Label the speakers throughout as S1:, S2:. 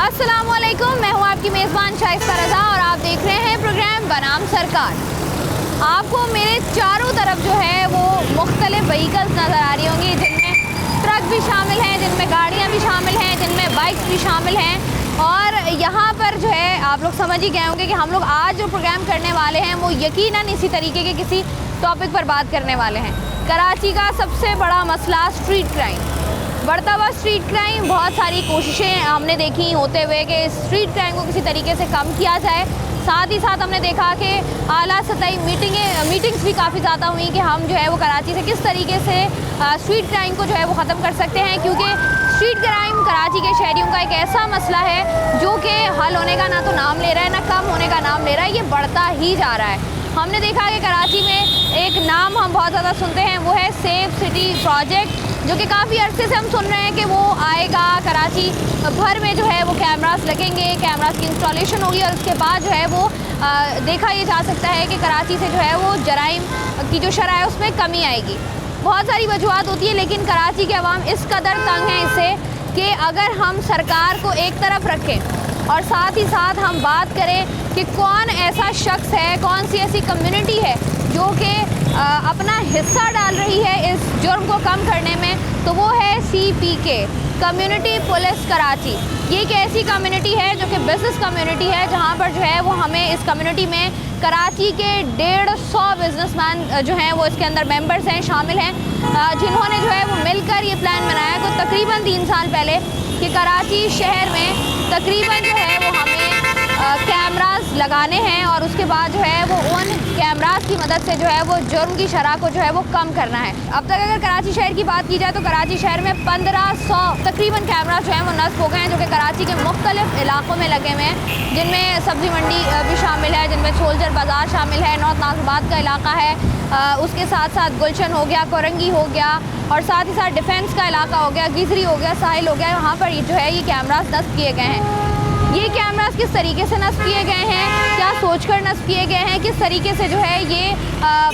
S1: अस्सलामुअलैकुम, मैं हूँ आपकी मेज़बान शाइस्ता रज़ा और आप देख रहे हैं प्रोग्राम बनाम सरकार। आपको मेरे चारों तरफ जो है वो मुख्तलिफ व्हीकल्स नज़र आ रही होंगी, जिनमें ट्रक भी शामिल हैं, जिनमें गाड़ियाँ भी शामिल हैं, जिनमें बाइक्स भी शामिल हैं। और यहाँ पर जो है आप लोग समझ ही गए होंगे कि हम लोग आज जो प्रोग्राम करने वाले हैं वो यकीनन इसी तरीके के किसी टॉपिक पर बात करने वाले हैं। कराची का सबसे बड़ा मसला स्ट्रीट क्राइम, बढ़ता हुआ स्ट्रीट क्राइम। बहुत सारी कोशिशें हमने देखी होते हुए कि स्ट्रीट क्राइम को किसी तरीके से कम किया जाए। साथ ही साथ हमने देखा कि आला सतही मीटिंग्स भी काफ़ी ज़्यादा हुई कि हम जो है वो कराची से किस तरीके से स्ट्रीट क्राइम को जो है वो ख़त्म कर सकते हैं, क्योंकि स्ट्रीट क्राइम कराची के शहरियों का एक ऐसा मसला है जो कि हल होने का ना तो नाम ले रहा है, ना कम होने का नाम ले रहा है, ये बढ़ता ही जा रहा है। हमने देखा कि कराची में एक नाम हम बहुत ज़्यादा सुनते हैं, वो है सेफ सिटी प्रोजेक्ट, जो कि काफ़ी अरसे से हम सुन रहे हैं कि वो आएगा। कराची भर में जो है वो कैमरास लगेंगे, कैमरास की इंस्टॉलेशन होगी और उसके बाद जो है वो देखा ये जा सकता है कि कराची से जो है वो जराइम की जो शरह है उसमें कमी आएगी। बहुत सारी वजूहत होती है, लेकिन कराची के अवाम इस कदर तंग है इससे कि अगर हम सरकार को एक तरफ रखें और साथ ही साथ हम बात करें कि कौन ऐसा शख्स है, कौन सी ऐसी कम्युनिटी है जो कि अपना हिस्सा डाल रही है इस जुर्म को कम करने में, तो वो है CPK, कम्युनिटी पुलिस कराची। ये एक ऐसी कम्युनिटी है जो कि बिज़नेस कम्युनिटी है, जहाँ पर जो है वो हमें इस कम्युनिटी में कराची के 150 बिजनेसमैन जो हैं वो इसके अंदर मेंबर्स हैं, शामिल हैं, जिन्होंने जो है वो मिलकर ये प्लान बनाया को तकरीबन 3 साल पहले कि कराची शहर में तकरीबन जो है वो हमें कैमरास लगाने हैं और उसके बाद जो है वो उन कैमरास की मदद से जो है वो जुर्म की शरह को जो है वो कम करना है। अब तक अगर कराची शहर की बात की जाए तो कराची शहर में 1500 तकरीबन कैमरास जो है वो नस्ब हो गए हैं, जो कि कराची के मुख्तलिफ इलाकों में लगे हुए हैं, जिनमें सब्ज़ी मंडी भी शामिल है, जिनमें सोल्जर बाज़ार शामिल है, नॉर्थ नाज़िबाद का इलाका है, उसके साथ साथ गुलशन हो गया, कोरंगी हो गया और साथ ही साथ डिफेंस का इलाका हो गया, गिजरी हो गया, साहिल हो गया। वहाँ पर जो है ये कैमरास नस्ब किए गए हैं। ये कैमरास किस तरीके से नस्ब किए गए हैं, क्या सोचकर नस्ब किए गए हैं, किस तरीके से जो है ये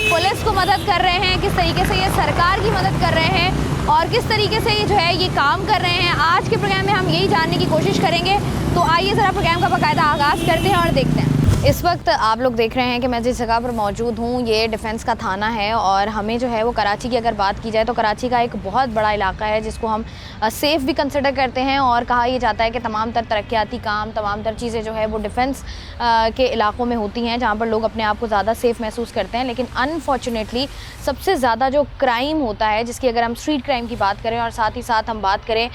S1: पुलिस को मदद कर रहे हैं, किस तरीके से ये सरकार की मदद कर रहे हैं और किस तरीके से ये जो है ये काम कर रहे हैं, आज के प्रोग्राम में हम यही जानने की कोशिश करेंगे। तो आइए ज़रा प्रोग्राम का बाकायदा आगाज़ करते हैं और देखते हैं। इस वक्त आप लोग देख रहे हैं कि मैं जिस जगह पर मौजूद हूँ ये डिफेंस का थाना है और हमें जो है वो कराची की अगर बात की जाए तो कराची का एक बहुत बड़ा इलाका है जिसको हम सेफ़ भी कंसिडर करते हैं और कहा यह जाता है कि तमाम तर तरक्याती काम, तमाम तर चीज़ें जो है वो डिफेंस के इलाकों में होती हैं, जहाँ पर लोग अपने आप को ज़्यादा सेफ़ महसूस करते हैं। लेकिन अनफॉर्चुनेटली सबसे ज़्यादा जो क्राइम होता है, जिसकी अगर हम स्ट्रीट क्राइम की बात करें और साथ ही साथ हम बात करें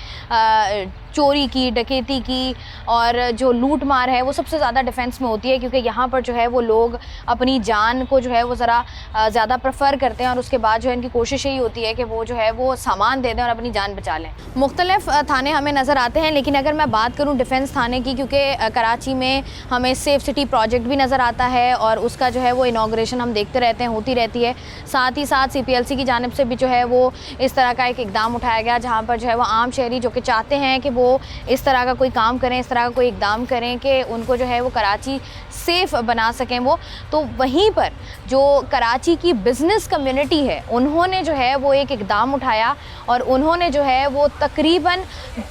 S1: चोरी की, डकैती की और जो लूट मार है, वो सबसे ज़्यादा डिफेंस में होती है, क्योंकि यहाँ पर जो है वो लोग अपनी जान को जो है वो ज़रा ज़्यादा प्रेफर करते हैं और उसके बाद जो है इनकी कोशिश यही होती है कि वो जो है वो सामान दे दें और अपनी जान बचा लें। मुख्तलिफ थाने हमें नज़र आते हैं, लेकिन अगर मैं बात करूँ डिफेंस थाने की, क्योंकि कराची में हमें सेफ सिटी प्रोजेक्ट भी नज़र आता है और उसका जो है वो इनाग्रेशन हम देखते रहते हैं, होती रहती है। साथ ही साथ CPLC की जानिब से भी जो है वो इस तरह का एक इक़दाम उठाया गया, जहाँ पर जो है वो आम शहरी जो कि चाहते हैं कि वो इस तरह का कोई काम करें, इस तरह का कोई इक़दाम करें कि उनको जो है वो कराची सेफ़ बना सकें वो, तो वहीं पर जो कराची की बिज़नेस कम्युनिटी है उन्होंने जो है वो एक इक़दाम उठाया और उन्होंने जो है वो तकरीबन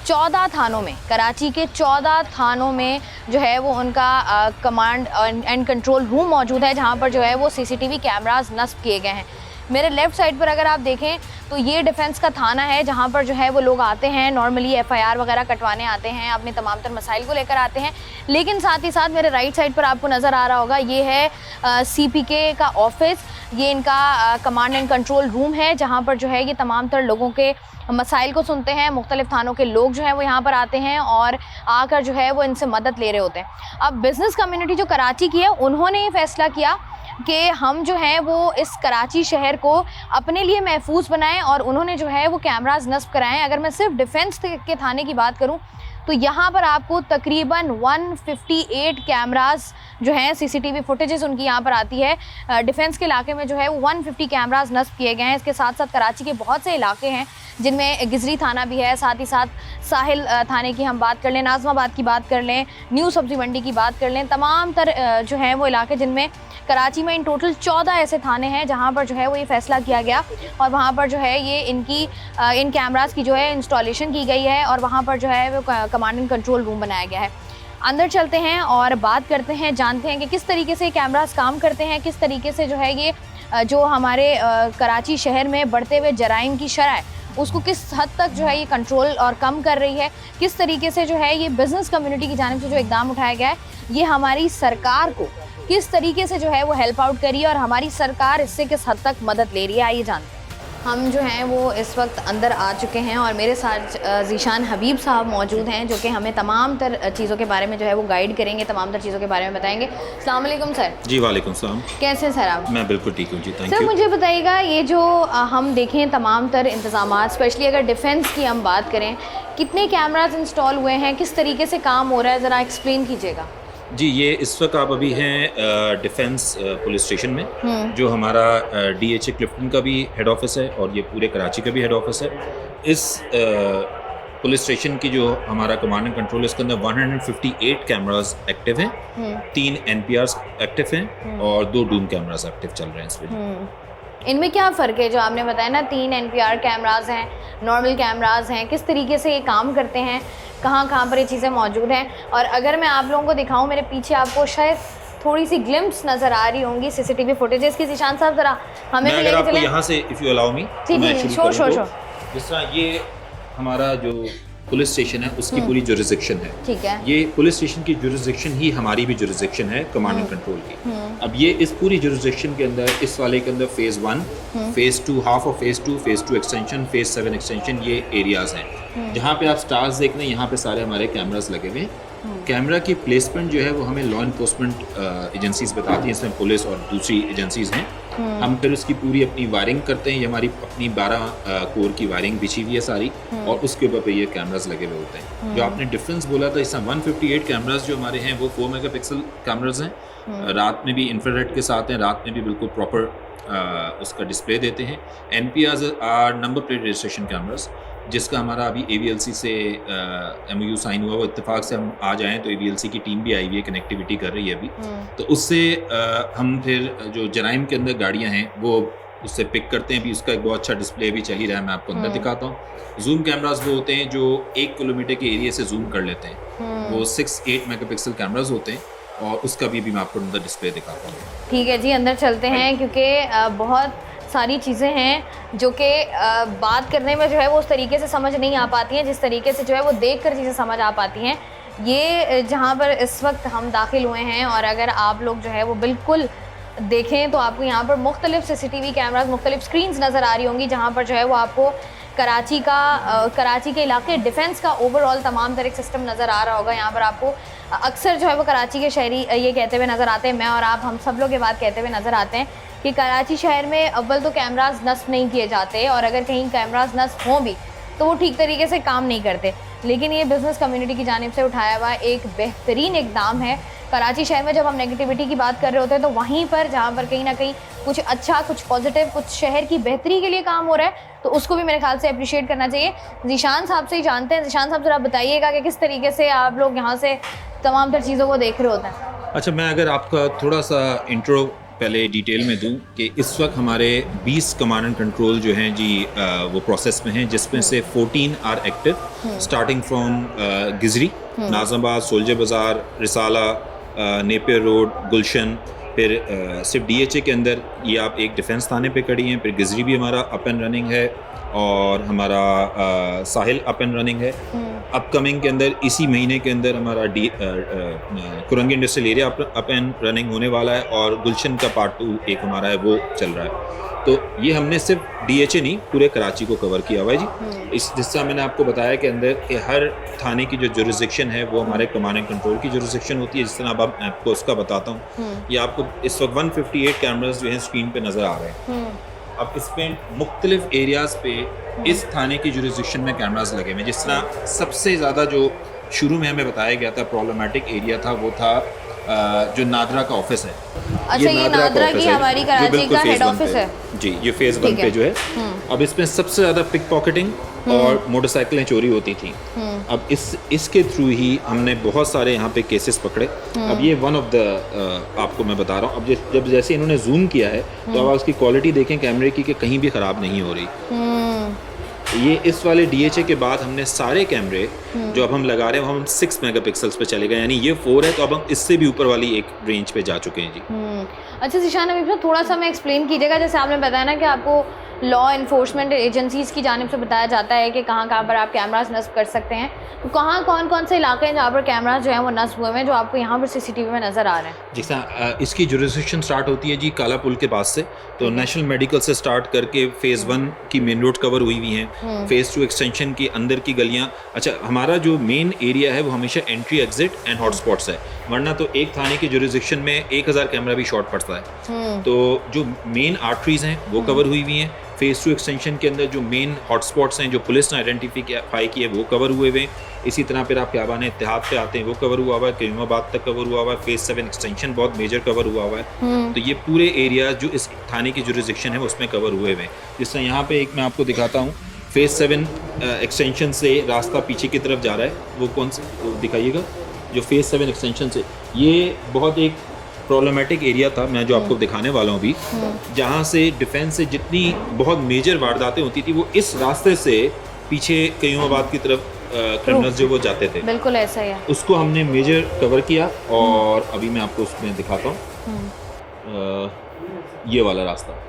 S1: 14 थानों में, कराची के 14 थानों में जो है वो उनका कमांड एंड कंट्रोल रूम मौजूद है, जहाँ पर जो है वो CCTV कैमरास नस्ब किए गए हैं। मेरे लेफ़्ट साइड पर अगर आप देखें तो ये डिफेंस का थाना है, जहाँ पर जो है वो लोग आते हैं, नॉर्मली FIR वगैरह कटवाने आते हैं, अपने तमाम तर मसाइल को लेकर आते हैं। लेकिन साथ ही साथ मेरे राइट साइड पर आपको नज़र आ रहा होगा ये है CPK का ऑफिस, ये इनका कमांड एंड कंट्रोल रूम है, जहाँ पर जो है ये तमाम तर लोगों के मसाइल को सुनते हैं। मुख्तलिफ थानों के लोग जो हैं वो यहाँ पर आते हैं और आकर जो है वो इनसे मदद ले रहे होते हैं। अब बिज़नेस कम्युनिटी जो कराची की है उन्होंने ये फ़ैसला किया कि हम जो हैं वो इस कराची शहर को अपने लिए महफूज बनाएं और उन्होंने जो है वो कैमरास नस्ब कराएं। अगर मैं सिर्फ डिफेंस के थाने की बात करूं तो यहाँ पर आपको तकरीबन 158 कैमरास जो हैं CCTV फुटेजेस उनकी यहाँ पर आती है। डिफेंस के इलाके में जो है वो 150 कैमरास नस्ब किए गए हैं। इसके साथ साथ कराची के बहुत से इलाके हैं जिनमें गिजरी थाना भी है, साथ ही साथ साहिल थाने की हम बात कर लें, नाज़िमाबाद की बात कर लें, न्यू सब्ज़ी मंडी की बात कर लें, तमाम तर जो हैं वो इलाके जिनमें कराची में इन टोटल 14 ऐसे थाने हैं जहाँ पर जो है वो ये फ़ैसला किया गया और वहाँ पर जो है ये इन कैमरास की जो है इंस्टॉलेशन की गई है और वहाँ पर जो है वो कमांड एंड कंट्रोल रूम बनाया गया है। अंदर चलते हैं और बात करते हैं, जानते हैं कि किस तरीके से कैमरास काम करते हैं, किस तरीके से जो है ये जो हमारे कराची शहर में बढ़ते हुए जराइम की शरह उसको किस हद तक जो है ये कंट्रोल और कम कर रही है, किस तरीके से जो है ये बिज़नेस कम्युनिटी की जानिब से जो इक़दाम उठाया गया है ये हमारी सरकार को किस तरीके से जो है वो हेल्प आउट करी है और हमारी सरकार इससे किस हद तक मदद ले रही है। आइए जानते हैं। हम जो हैं वो इस वक्त अंदर आ चुके हैं और मेरे साथ ज़ीशान हबीब साहब मौजूद हैं जो कि हमें तमाम तर चीज़ों के बारे में जो है वो गाइड करेंगे, तमाम तर चीज़ों के बारे में बताएंगे। अस्सलाम वालेकुम सर।
S2: जी वालेकुम सलाम।
S1: कैसे सर आप?
S2: मैं बिल्कुल ठीक हूँ जी, थैंक यू।
S1: सर मुझे बताइएगा ये जो हम देखें तमाम तर इंतज़ामात, स्पेशली अगर डिफेंस की हम बात करें, कितने कैमराज इंस्टॉल हुए हैं, किस तरीके से काम हो रहा है, ज़रा एक्सप्लेन कीजिएगा।
S2: जी ये इस वक्त आप अभी हैं डिफेंस पुलिस स्टेशन में, जो हमारा DHA क्लिफ्टन का भी हेड ऑफिस है और ये पूरे कराची का भी हेड ऑफिस है। इस पुलिस स्टेशन की जो हमारा कमांड एंड कंट्रोल है इसके अंदर 158 कैमरास एक्टिव हैं, 3 NPRs एक्टिव हैं और 2 डूम कैमरास एक्टिव चल रहे हैं इसमें।
S1: इनमें क्या फ़र्क है? जो आपने बताया ना 3 NPR कैमराज हैं, नॉर्मल कैमराज हैं, किस तरीके से ये काम करते हैं, कहाँ कहाँ पर ये चीज़ें मौजूद हैं? और अगर मैं आप लोगों को दिखाऊं, मेरे पीछे आपको शायद थोड़ी सी ग्लिम्स नज़र आ रही होंगी CCTV फुटेजेस की। ज़ीशान साहब ज़रा हमें भी लेके चलें यहाँ
S2: से, if you allow me,
S1: sure.
S2: जिस तरह ये हमारा जो पुलिस स्टेशन है उसकी पूरी जुरिसडिक्शन है, ठीक है। ये पुलिस स्टेशन की जुरिसडिक्शन ही हमारी भी जुरिसडिक्शन है कमांड एंड कंट्रोल की। अब ये इस पूरी जुरिसडिक्शन के अंदर, इस वाले के अंदर phase 1, phase 2, half of phase 2, phase 2 extension, phase 7 extension, ये एरियाज़ हैं जहाँ पे आप स्टार्स देख रहे हैं। यहाँ पे सारे हमारे कैमरास लगे हुए हैं। कैमरा की प्लेसमेंट जो है वो हमें लॉ इन्फोर्समेंट एजेंसीज बताती हैं, इसमें पुलिस और दूसरी एजेंसीज हैं। हम फिर उसकी पूरी अपनी वायरिंग करते हैं। ये हमारी अपनी 12 कोर की वायरिंग बिछी हुई है सारी, और उसके ऊपर पे ये कैमरास लगे हुए होते हैं। जो आपने डिफरेंस बोला था, इसमें 158 कैमरास जो हमारे हैं वो 4 मेगापिक्सल कैमरास हैं। रात में भी इंफ्रारेड के साथ हैं, रात में भी बिल्कुल प्रॉपर उसका डिस्प्ले देते हैं। NPRs are number plate registration cameras, जिसका हमारा अभी AVLC से MOU साइन हुआ। वो इत्तेफाक से हम आ जाएँ तो AVLC की टीम भी आई हुई है, कनेक्टिविटी कर रही है अभी। तो उससे हम फिर जो जराइम के अंदर गाड़ियाँ हैं वो उससे पिक करते हैं। अभी उसका एक बहुत अच्छा डिस्प्ले भी चल ही रहा है, मैं आपको अंदर दिखाता हूँ। जूम कैमरास वो होते हैं जो 1 किलोमीटर के एरिया से जूम कर लेते हैं। वो 6-8 मेगापिक्सल कैमरास होते हैं और उसका भी मैं आपको अंदर डिस्प्ले दिखाता हूँ। ठीक
S1: है जी, अंदर चलते हैं क्योंकि बहुत सारी चीज़ें हैं जो कि बात करने में जो है वो उस तरीके से समझ नहीं आ पाती हैं जिस तरीके से जो है वो देखकर चीज़ें समझ आ पाती हैं। ये जहाँ पर इस वक्त हम दाखिल हुए हैं, और अगर आप लोग जो है वो बिल्कुल देखें तो आपको यहाँ पर मुख्तलिफ CCTV कैमराज, मुख्तलिफ स्क्रीन्स नज़र आ रही होंगी जहाँ पर जो है वो आपको कराची के इलाके डिफेंस का ओवरऑल तमाम तरह सिस्टम नज़र आ रहा होगा। यहाँ पर आपको अक्सर जो है वो कराची के शहरी ये कहते हुए नज़र आते हैं, मैं और आप हम सब लोग ये बात कहते हुए नज़र आते हैं कि कराची शहर में अव्वल तो कैमराज नस्ब नहीं किए जाते, और अगर कहीं कैमराज नस्ब हों भी तो वो ठीक तरीके से काम नहीं करते। लेकिन ये बिज़नेस कम्युनिटी की जानिब से उठाया हुआ एक बेहतरीन इक़दाम है। कराची शहर में जब हम नेगेटिविटी की बात कर रहे होते हैं तो वहीं पर जहाँ पर कहीं ना कहीं कुछ अच्छा, कुछ पॉजिटिव, कुछ शहर की बेहतरी के लिए काम हो रहा है, तो उसको भी मेरे ख्याल से अप्रिशिएट करना चाहिए। ज़ीशान साहब से ही जानते हैं। ज़ीशान साहब ज़रा बताइएगा कि किस तरीके से आप लोग यहाँ से तमाम तर चीज़ों को देख रहे होते हैं।
S2: अच्छा, मैं अगर आपका थोड़ा सा इंट्रो पहले डिटेल में दूं कि इस वक्त हमारे 20 कमांड एंड कंट्रोल जो हैं जी वो प्रोसेस में हैं, जिसमें से 14 are active, starting from Gizri, Nazimabad, Soldier Bazaar, Risala, Napier road, गुलशन। फिर सिर्फ DHA के अंदर ये आप एक डिफेंस थाने पे खड़ी हैं। फिर गिजरी भी हमारा अप एंड रनिंग है और हमारा साहिल अप एंड रनिंग है। अपकमिंग के अंदर इसी महीने के अंदर हमारा Korangi industrial area up and running होने वाला है, और गुलशन का पार्ट 2 एक हमारा है वो चल रहा है। तो ये हमने सिर्फ DHA नहीं, पूरे कराची को कवर किया हुआ है जी। इस जिससे मैंने आपको बताया कि अंदर के हर थाने की जो जुरिसडिक्शन है वो हमारे कमांड एंड कंट्रोल की जुरिसडिक्शन होती है। जिस तरह अब आपको उसका बताता हूँ, ये आपको इस वक्त 158 कैमरास जो हैं स्क्रीन पे नज़र आ रहे हैं। अब इसमें मुख्तलिफ एरियाज़ पे इस थाने की जुरिसडिक्शन में कैमरास लगे हुए हैं। जिस तरह सबसे ज़्यादा जो शुरू में हमें बताया गया था प्रॉब्लमेटिक एरिया था, वो था जो नादरा का ऑफिस है।
S1: अच्छा, ये नादरा की हमारी कराची का हेड ऑफिस है
S2: जी। ये फेज़ 1 पे जो है। अब इसमें सबसे ज़्यादा पिक पॉकेटिंग और मोटरसाइकिलें चोरी होती थी। अब इसके थ्रू ही हमने बहुत सारे यहाँ पे केसेस पकड़े। अब ये वन ऑफ द आपको मैं बता रहा हूँ। अब जब जैसे इन्होंने जूम किया है तो अब उसकी क्वालिटी देखें कैमरे की कि कहीं भी ख़राब नहीं हो रही। ये इस वाले DHA के बाद हमने सारे कैमरे जो अब हम लगा रहे हैं हम 6 मेगापिक्सल्स पे चले गए, यानी ये 4 है तो अब हम इससे भी ऊपर वाली एक रेंज पे जा चुके हैं जी।
S1: अच्छा ज़ीशान हबीब साहब, थोड़ा सा मैं एक्सप्लेन कीजिएगा, जैसे आपने बताया ना कि आपको लॉ इन्फोर्समेंट एजेंसीज़ की जानिब से बताया जाता है कि कहाँ कहाँ पर आप कैमरास नस्ब कर सकते हैं, तो कहाँ कौन से इलाके हैं जहाँ पर कैमरास जो हैं वो नस्ब हुए हैं जो आपको यहाँ पर CCTV में नज़र आ रहे हैं?
S2: जैसा इसकी जुरिसडिक्शन स्टार्ट होती है जी काला पुल के पास से, तो नेशनल मेडिकल से स्टार्ट करके फ़ेज़ 1 की मेन रोड कवर हुई हुई हैं, फ़ेज़ 2 एक्सटेंशन की अंदर की गलियाँ। अच्छा, हमारा जो मेन एरिया है वो हमेशा एंट्री एग्जिट एंड हॉटस्पॉट्स है, वरना तो एक थाने की जुरिसडिक्शन में 1000 कैमरा भी शॉर्ट पड़ता है। तो जो मेन आर्टरीज हैं वो कवर हुई हुई हैं। फ़ेज़ 2 एक्सटेंशन के अंदर जो मेन हॉटस्पॉट्स हैं जो पुलिस ने आइडेंटिफाई किए वो कवर हुए हुए हैं। इसी तरह फिर आप ख़ियाबान इत्तेहाद पे आते हैं, वो कवर हुआ हुआ है, करीमाबाद तक कवर हुआ हुआ है, फ़ेज़ 7 एक्सटेंशन बहुत मेजर कवर हुआ हुआ है। तो ये पूरे एरिया जो इस थाने की जुरिसडिक्शन है उसमें कवर हुए हुए हैं। जिस तरह यहाँ पे एक मैं आपको दिखाता हूँ, फ़ेज़ 7 एक्सटेंशन से रास्ता पीछे की तरफ जा रहा है, वो कौन सा दिखाइएगा, जो फ़ेज़ 7 एक्सटेंशन से, ये बहुत एक प्रॉब्लमेटिक एरिया था, मैं जो आपको दिखाने वाला हूँ अभी, जहाँ से डिफेंस से जितनी बहुत मेजर वारदातें होती थी वो इस रास्ते से पीछे कयूमाबाद की तरफ क्रिमिनल्स जो वो जाते थे।
S1: बिल्कुल ऐसा ही है। उसको
S2: हमने मेजर कवर किया और अभी मैं आपको उसमें दिखाता हूँ, ये वाला रास्ता,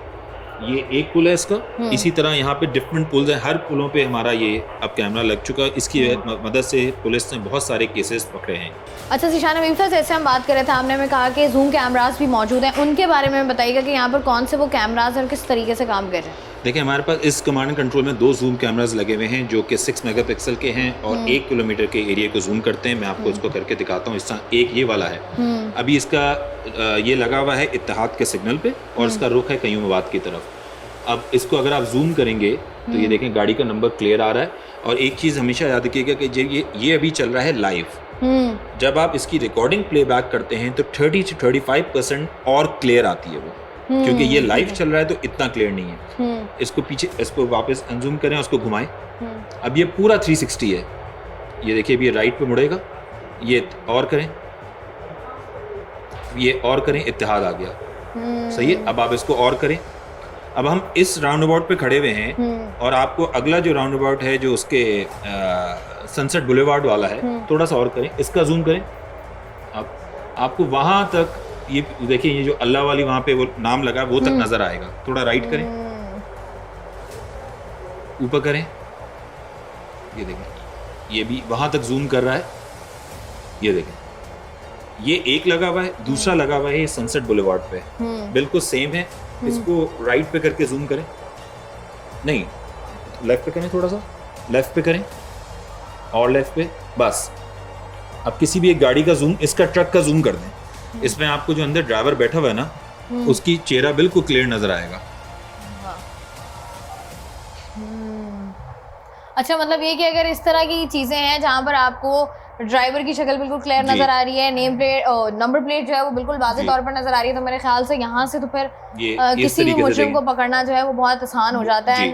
S2: ये एक पुल है इसका। इसी तरह यहाँ पे डिफरेंट पुल्स हैं, हर पुलों पे हमारा ये अब कैमरा लग चुका है। इसकी मदद से पुलिस ने बहुत सारे केसेस पकड़े हैं।
S1: अच्छा ज़ीशान हबीब साहब, जैसे हम बात कर रहे थे, आपने में कहा कि जूम कैमरास भी मौजूद हैं, उनके बारे में बताइएगा कि यहाँ पर कौन से वो कैमरास और किस तरीके से काम कर रहे हैं?
S2: देखिए, हमारे पास इस कमांड एंड कंट्रोल में 2 जूम कैमरास लगे हुए हैं जो कि 6 मेगापिक्सल के हैं और 1 किलोमीटर के एरिया को जूम करते हैं। मैं आपको इसको करके दिखाता हूँ। इस तरह एक ये वाला है, अभी इसका ये लगा हुआ है इत्तेहाद के सिग्नल पे और इसका रुख है कयूमाबाद की तरफ। अब इसको अगर आप जूम करेंगे तो ये देखें गाड़ी का नंबर क्लियर आ रहा है। और एक चीज़ हमेशा याद रखिएगा कि ये अभी चल रहा है लाइव। जब आप इसकी रिकॉर्डिंग प्लेबैक करते हैं तो 30 से 35% और क्लियर आती है वो, क्योंकि ये लाइव चल रहा है तो इतना क्लियर नहीं है। इसको पीछे, इसको वापस अनजूम करें, उसको घुमाएं। अब ये पूरा 360 है, ये देखिए, ये राइट पे मुड़ेगा, ये और करें, ये और करें, इत्तेहाद आ गया, सही है। अब आप इसको और करें। अब हम इस राउंड अबाउट पे खड़े हुए हैं और आपको अगला जो राउंड अबाउट है जो उसके सनसेट बुलेवार्ड वाला है, थोड़ा सा और करें, इसका जूम करें। आपको वहाँ तक, ये देखिए, ये जो अल्लाह वाली वहाँ पे वो नाम लगा वो तक नज़र आएगा। थोड़ा राइट करें, ऊपर करें, ये देखें, ये भी वहाँ तक जूम कर रहा है। ये देखें, ये एक लगा हुआ है, दूसरा लगा हुआ है ये सनसेट बुलेवार्ड पे, बिल्कुल सेम है। इसको राइट पे करके जूम करें, नहीं लेफ्ट पे करें, थोड़ा सा लेफ्ट पे करें और लेफ्ट पे, बस। अब किसी भी एक गाड़ी का जूम, इसका ट्रक का जूम कर दें, इसमें आपको जो अंदर ड्राइवर बैठा हुआ है ना, उसकी चेहरा बिल्कुल क्लियर नजर आएगा।
S1: अच्छा, मतलब ये कि अगर इस तरह की चीज़ें हैं जहाँ पर आपको ड्राइवर की शक्ल बिल्कुल क्लियर नजर आ रही है, नेम प्लेट, नंबर प्लेट जो है वो बिल्कुल वाज़ेह तौर पर नजर आ रही है, तो मेरे ख्याल से यहाँ से तो फिर किसी भी मुजरिम को पकड़ना जो है वो बहुत आसान हो जाता है।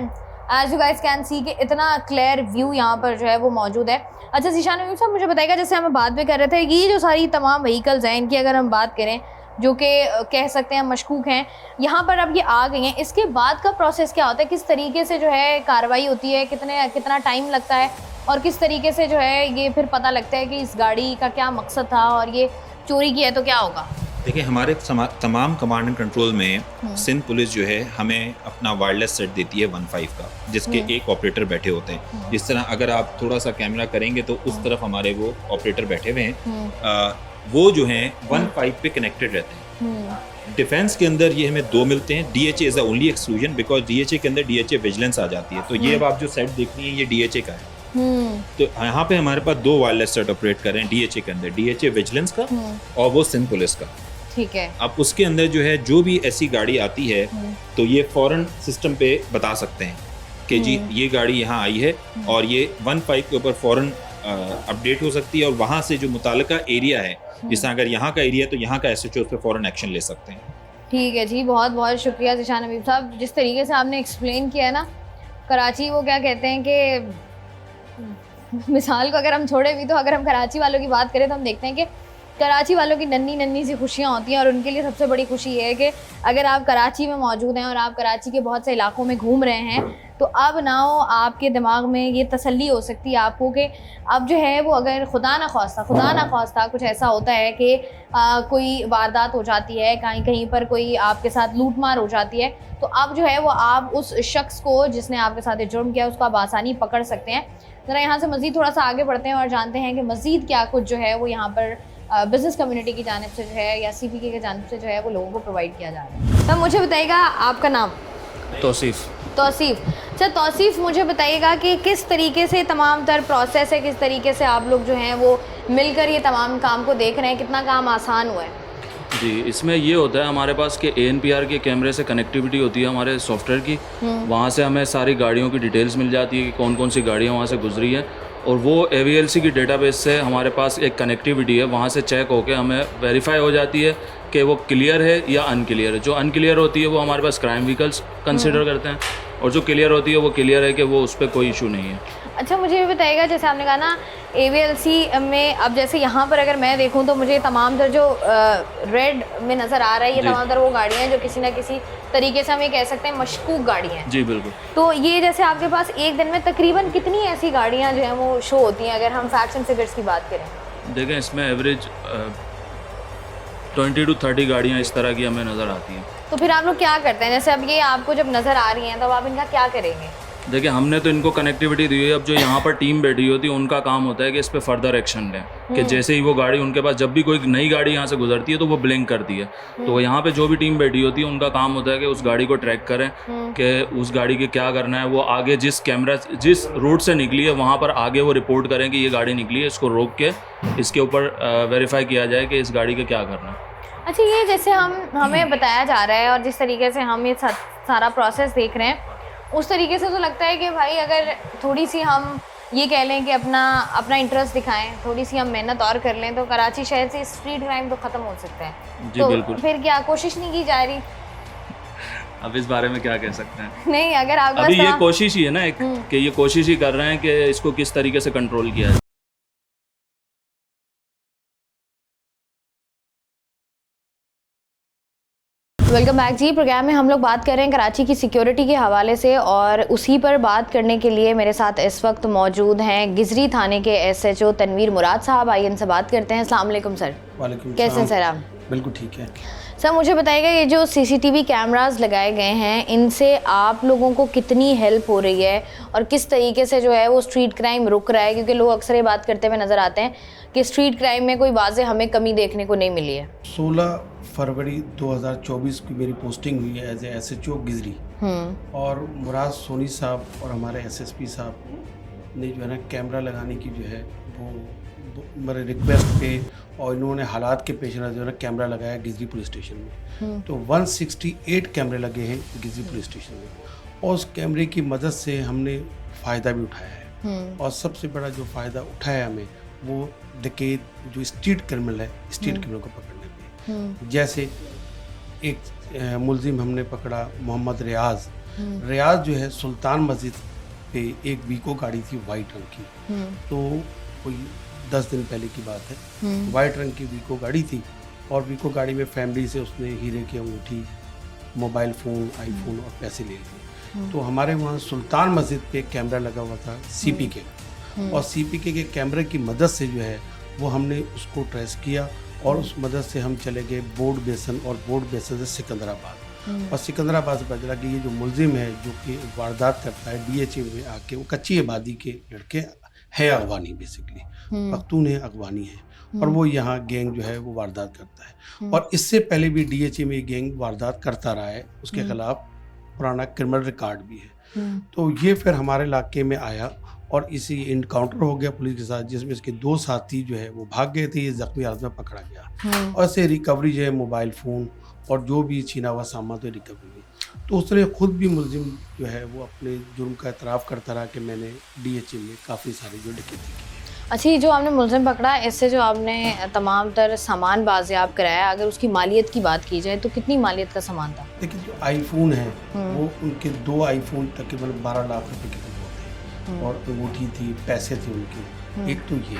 S1: As you guys can see कि इतना क्लियर व्यू यहाँ पर जो है वो मौजूद है। अच्छा ज़ीशान हबीब साहब, मुझे बताइएगा, जैसे हम बात भी कर रहे थे, ये जो सारी तमाम व्हीकल्स हैं, इनकी अगर हम बात करें जो कि कह सकते हैं मशकूक हैं, यहाँ पर अब ये आ गई हैं, इसके बाद का प्रोसेस क्या होता है, किस तरीके से जो है कार्रवाई होती है, कितना टाइम लगता है और किस तरीके से जो है ये फिर पता लगता है कि इस गाड़ी का क्या मकसद था और ये चोरी की है तो क्या होगा?
S2: देखिए, हमारे तमाम कमांड एंड कंट्रोल में सिंध पुलिस जो है हमें अपना वायरलेस सेट देती है 15 का, जिसके एक ऑपरेटर बैठे होते हैं। जिस तरह अगर आप थोड़ा सा कैमरा करेंगे तो उस तरफ हमारे वो ऑपरेटर बैठे हुए हैं, वो जो हैं 15 पे कनेक्टेड रहते हैं। डिफेंस के अंदर ये हमें 2 मिलते हैं। DHA is the only exclusion, because DHA के अंदर DHA विजिलेंस आ जाती है। तो ये अब आप जो सेट देख रही हैं ये DHA का है। तो यहाँ पे हमारे पास 2 वायरलेस सेट ऑपरेट कर रहे हैं DHA के अंदर, DHA विजिलेंस का और वो सिंध पुलिस का।
S1: ठीक है।
S2: अब उसके अंदर जो है जो भी ऐसी गाड़ी आती है तो ये फौरन सिस्टम पे बता सकते हैं कि जी ये गाड़ी यहाँ आई है और ये 15 के ऊपर फौरन अपडेट हो सकती है और वहाँ से जो मुतालिका एरिया है, जिस अगर यहाँ का एरिया है तो यहाँ का SHO उस पर फौरन एक्शन ले सकते हैं।
S1: ठीक है जी, बहुत बहुत शुक्रिया ज़ीशान हबीब साहब, जिस तरीके से आपने एक्सप्लेन किया है ना। कराची वो क्या कहते हैं कि मिसाल को अगर हम छोड़े भी तो अगर हम कराची वालों की बात करें तो हम देखते हैं कि कराची वालों की नन्ही नन्ही सी खुशियाँ होती हैं और उनके लिए सबसे बड़ी खुशी ये है कि अगर आप कराची में मौजूद हैं और आप कराची के बहुत से इलाकों में घूम रहे हैं तो अब ना आपके दिमाग में ये तसल्ली हो सकती है आपको कि अब जो है वो अगर खुदा ना ख्वास्ता कुछ ऐसा होता है कि कोई वारदात हो जाती है, कहीं पर कोई आपके साथ लूटमार हो जाती है, तो अब जो है वो आप उस शख्स को जिसने आपके साथ ये जुर्म किया उसको आप आसानी पकड़ सकते हैं। ज़रा यहाँ से मज़ीद थोड़ा सा आगे बढ़ते हैं और जानते हैं कि मज़ीद क्या कुछ जो है वो यहाँ पर बिज़नेस कम्युनिटी की जानिब से जो है या CPK की जानिब से जो है वो लोगों को प्रोवाइड किया जा रहा है। तब मुझे बताइएगा आपका नाम?
S3: तौसीफ़।
S1: अच्छा तौसीफ़, मुझे बताइएगा कि किस तरीके से तमाम तर प्रोसेस है, किस तरीके से आप लोग जो हैं वो मिलकर ये तमाम काम को देख रहे हैं, कितना काम आसान हुआ है?
S3: जी, इसमें ये होता है हमारे पास कि ANPR के कैमरे से कनेक्टिविटी होती है हमारे सॉफ्टवेयर की, वहाँ से हमें सारी गाड़ियों की डिटेल्स मिल जाती है कि कौन कौन सी गाड़ियाँ वहाँ से गुजरी हैं, और वो AVLC की डेटाबेस से हमारे पास एक कनेक्टिविटी है, वहाँ से चेक होकर हमें वेरीफाई हो जाती है कि वो क्लियर है या अनक्लियर है। जो अनक्लियर होती है वो हमारे पास क्राइम व्हीकल्स कंसिडर करते हैं, और जो क्लियर होती है वो क्लियर है कि वो उस पर कोई इशू नहीं है।
S1: अच्छा मुझे ये बताइएगा, जैसे आपने कहा ना AVLC में, अब जैसे यहाँ पर अगर मैं देखूँ तो मुझे तमाम तर जो रेड में नज़र आ रहा है, ये तमाम तर वो गाड़ियाँ हैं जो किसी ना किसी तरीके से हम ये कह सकते हैं मशकूक गाड़ियाँ हैं।
S3: जी बिल्कुल।
S1: तो ये जैसे आपके पास एक दिन में तकरीबन कितनी ऐसी गाड़ियाँ जो हैं वो शो होती हैं, अगर हम फैक्ट्स एंड फिगर्स की बात करें?
S3: देखें, इसमें एवरेज 20 to 30 गाड़ियाँ इस तरह की हमें नज़र आती हैं।
S1: तो फिर आप लोग क्या करते हैं? जैसे अब ये आपको जब नज़र आ रही हैं तो आप इनका क्या करेंगे?
S3: देखिए, हमने तो इनको कनेक्टिविटी दी हुई है। अब जो यहाँ पर टीम बैठी होती है उनका काम होता है कि इस पे फर्दर एक्शन लें, कि जैसे ही वो गाड़ी उनके पास, जब भी कोई नई गाड़ी यहाँ से गुजरती है तो वो ब्लिंक करती है, तो यहाँ पे जो भी टीम बैठी होती है उनका काम होता है कि उस गाड़ी को ट्रैक करें कि उस गाड़ी के क्या करना है। वो आगे जिस रूट से निकली है वहाँ पर आगे वो रिपोर्ट करें कि ये गाड़ी निकली है, इसको रोक के इसके ऊपर वेरीफाई किया जाए कि इस गाड़ी का क्या करना है।
S1: अच्छा, ये जैसे हमें बताया जा रहा है और जिस तरीके से हम ये सारा प्रोसेस देख रहे हैं, उस तरीके से तो लगता है कि भाई अगर थोड़ी सी हम ये कह लें कि अपना इंटरेस्ट दिखाएं, थोड़ी सी हम मेहनत और कर लें, तो कराची शहर से स्ट्रीट क्राइम तो ख़त्म हो सकता है।
S3: जी
S1: तो
S3: बिल्कुल।
S1: फिर क्या कोशिश नहीं की जा रही?
S3: अब इस बारे में क्या कह सकते हैं?
S1: नहीं, अगर आप
S3: अभी ये कोशिश ही है ना, एक कि ये कोशिश ही कर रहे हैं कि इसको किस तरीके से कंट्रोल किया जाए।
S1: वेलकम बैक जी। प्रोग्राम में हम लोग बात कर रहे हैं कराची की सिक्योरिटी के हवाले से, और उसी पर बात करने के लिए मेरे साथ इस वक्त मौजूद हैं गिजरी थाने के SHO तनवीर मुराद साहब। आइए इनसे बात करते हैं। अस्सलाम वालेकुम सर।
S4: वालेकुम।
S1: कैसे हैं सर आप?
S4: बिल्कुल ठीक है
S1: सर। मुझे बताइएगा, ये जो CCTV कैमरास लगाए गए हैं, इनसे आप लोगों को कितनी हेल्प हो रही है और किस तरीके से जो है वो स्ट्रीट क्राइम रुक रहा है? क्योंकि लोग अक्सर ये बात करते हुए नज़र आते हैं कि स्ट्रीट क्राइम में कोई वाज़े हमें कमी देखने को नहीं मिली है।
S4: 16 फरवरी 2024 की मेरी पोस्टिंग हुई है एज ए SHO गिजरी, और मुराद सोनी साहब और हमारे SSP साहब ने जो है ना कैमरा लगाने की जो है वो मेरे रिक्वेस्ट पे, और इन्होंने हालात के पेश नज़र जो है ना कैमरा लगाया गिजरी पुलिस स्टेशन में। तो 168 कैमरे लगे हैं गिजरी पुलिस स्टेशन में, और उस कैमरे की मदद से हमने फ़ायदा भी उठाया है। और सबसे बड़ा जो फ़ायदा उठाया हमें, वो डकैत जो स्ट्रीट क्रिमिनल है, स्ट्रीट क्रिमिनल को पकड़ने में। जैसे एक मुलजिम हमने पकड़ा, मोहम्मद रियाज जो है सुल्तान मस्जिद पे एक वीको गाड़ी थी वाइट रंग की, तो कोई 10 दिन पहले की बात है, वाइट रंग की वीको गाड़ी थी, और वीको गाड़ी में फैमिली से उसने हीरे की अंगूठी, मोबाइल फ़ोन, आईफोन और पैसे ले लिए। तो हमारे वहाँ सुल्तान मस्जिद पे कैमरा लगा हुआ था CPK, और CPK के कैमरे की मदद से जो है वो हमने उसको ट्रेस किया, और उस मदद से हम चले गए बोर्ड बेसन, और बोर्ड बेसन से सिकंदराबाद, और सिकंदराबाद से पता चला कि ये जो मुलजिम है जो कि वारदात करता है DHA में आके, वो कच्ची आबादी के लड़के है, अगवानी बेसिकली पख्तून है, अगवानी है, और वो यहाँ गैंग जो है वो वारदात करता है। और इससे पहले भी DHA में गैंग वारदात करता रहा है, उसके खिलाफ पुराना क्रिमिनल रिकॉर्ड भी है। तो ये फिर हमारे इलाके में आया, और इसी इनकाउंटर हो गया पुलिस के साथ, जिसमें इसके 2 साथी जो है वो भाग गए थे, ये जख्मी हालत में पकड़ा गया, और इससे रिकवरी जो है मोबाइल फ़ोन और जो भी छीना हुआ सामान तो रिकवरी हुई। तो उसने खुद भी मुलजिम जो है वो अपने जुर्म का एतराफ़ करता रहा कि मैंने DHA में काफ़ी सारी जो डकैती की।
S1: अच्छा, ये जो आपने मुलजिम पकड़ा, इससे जो आपने तमाम तर सामान बाजियाब कराया, अगर उसकी मालियत की बात की जाए तो कितनी मालियत का सामान था?
S4: लेकिन जो आईफोन है वो उनके 2 आईफोन तकरीबन 12 लाख रुपए के थे, और अंगूठी थी, पैसे थे उनके, एक तो ये।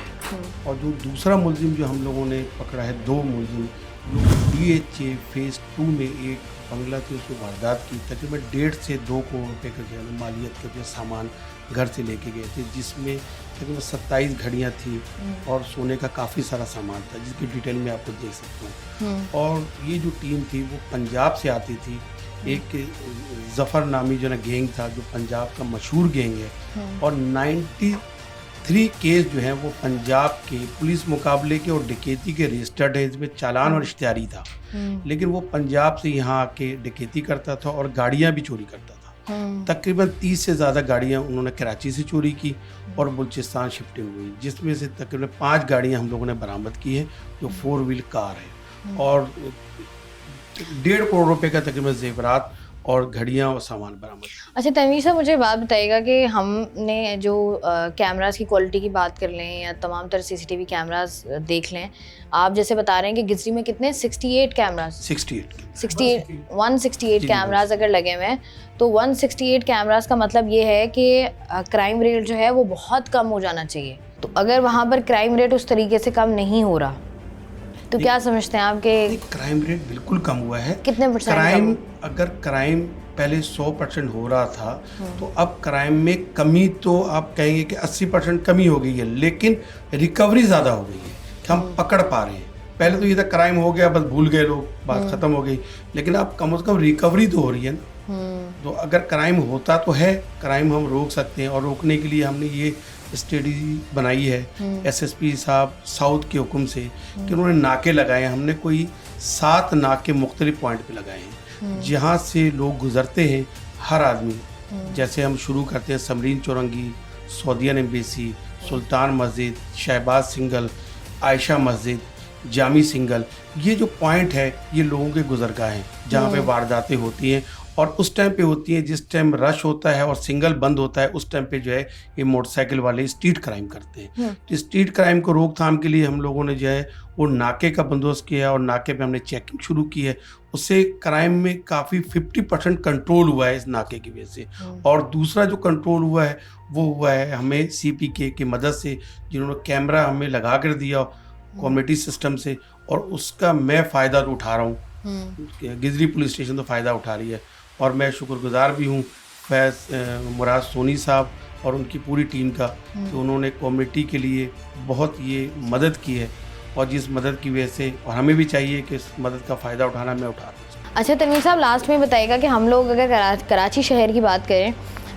S4: और जो दूसरा मुलजिम जो हम लोगों ने पकड़ा है, 2 मुलजिम जो DHA फेज़ 2 में एक बंगला थी उसमें वारदात की। तकरीबन 1.5 से 2 करोड़ रुपए का जो है ना मालियत का जो सामान घर से लेके गए थे, जिसमें तकरीबन 27 घड़ियाँ थी और सोने का काफ़ी सारा सामान था, जिसकी डिटेल में आपको देख सकता हूँ। और ये जो टीम थी वो पंजाब से आती थी। एक जफ़र नामी जो ना गैंग था, जो पंजाब का मशहूर गैंग है, और 93 केस जो हैं वो पंजाब के पुलिस मुकाबले के और डकैती के रजिस्टर्ड है, इसमें चालान और इश्तिहारी था। लेकिन वो पंजाब से यहाँ आके डकैती करता था और गाड़ियाँ भी चोरी करता था। तकरीबन 30 से ज़्यादा गाड़ियाँ उन्होंने कराची से चोरी की और बलूचिस्तान शिफ्टिंग हुई, जिसमें से तकरीबन 5 गाड़ियाँ हम लोगों ने बरामद की है, जो 4 व्हील कार है, और 1.5 करोड़ रुपए का तकरीबन जेवरात और घड़ियाँ और सामान बरामद।
S1: अच्छा तनवीर साहब, मुझे बात बताइएगा कि हमने जो कैमरास की क्वालिटी की बात कर लें या तमाम तरह सीसीटीवी कैमरास देख लें, आप जैसे बता रहे हैं कि गिजरी में कितने 68 कैमरास 168 कैमरास अगर लगे हुए हैं, तो 168 कैमरास का मतलब ये है कि क्राइम रेट जो है वो बहुत कम हो जाना चाहिए। तो अगर वहाँ पर क्राइम रेट उस तरीके से कम नहीं हो रहा तो क्या समझते हैं आप कि
S4: क्राइम रेट बिल्कुल कम हुआ है?
S1: कितने परसेंट?
S4: क्राइम, अगर क्राइम पहले 100% हो रहा था तो अब क्राइम में कमी तो आप कहेंगे कि 80% कमी हो गई है, लेकिन रिकवरी ज़्यादा हो गई है कि हम पकड़ पा रहे हैं। पहले तो ये था क्राइम हो गया बस भूल गए लोग, बात ख़त्म हो गई, लेकिन अब कम से कम रिकवरी तो हो रही है ना। तो अगर क्राइम होता तो है, क्राइम हम रोक सकते हैं, और रोकने के लिए हमने ये स्टडी बनाई है एसएसपी साहब साउथ के हुक्म से कि उन्होंने नाके लगाए हैं। हमने कोई 7 नाके मुख्तलिफ पॉइंट पे लगाए हैं जहाँ से लोग गुजरते हैं। हर आदमी, जैसे हम शुरू करते हैं समरीन चौरंगी, सऊदियन एम्बेसी, सुल्तान मस्जिद, शहबाज सिंगल, आयशा मस्जिद, जामी सिंगल, ये जो पॉइंट है ये लोगों के गुजरगाह हैं जहाँ पे वारदातें होती हैं, और उस टाइम पे होती है जिस टाइम रश होता है और सिंगल बंद होता है। उस टाइम पे जो है ये मोटरसाइकिल वाले स्ट्रीट क्राइम करते हैं। तो स्ट्रीट क्राइम को रोकथाम के लिए हम लोगों ने जो है वो नाके का बंदोबस्त किया और नाके पे हमने चेकिंग शुरू की है। उससे क्राइम में काफ़ी 50% कंट्रोल हुआ है इस नाके की वजह से। और दूसरा जो कंट्रोल हुआ है वो हुआ है हमें CPK की मदद से, जिन्होंने कैमरा हमें लगा कर दिया कम्युनिटी सिस्टम से, और उसका मैं फ़ायदा उठा रहा हूँ। गिजरी पुलिस स्टेशन तो फ़ायदा उठा रही है, और मैं शुक्रगुजार भी हूँ फैज़ मुराद सोनी साहब और उनकी पूरी टीम का कि उन्होंने कम्युनिटी के लिए बहुत ये मदद की है, और जिस मदद की वजह से, और हमें भी चाहिए कि इस मदद का फ़ायदा उठाना मैं उठा रहा हूँ।
S1: अच्छा तनवीर साहब, लास्ट में बताइएगा कि हम लोग अगर कराची शहर की बात करें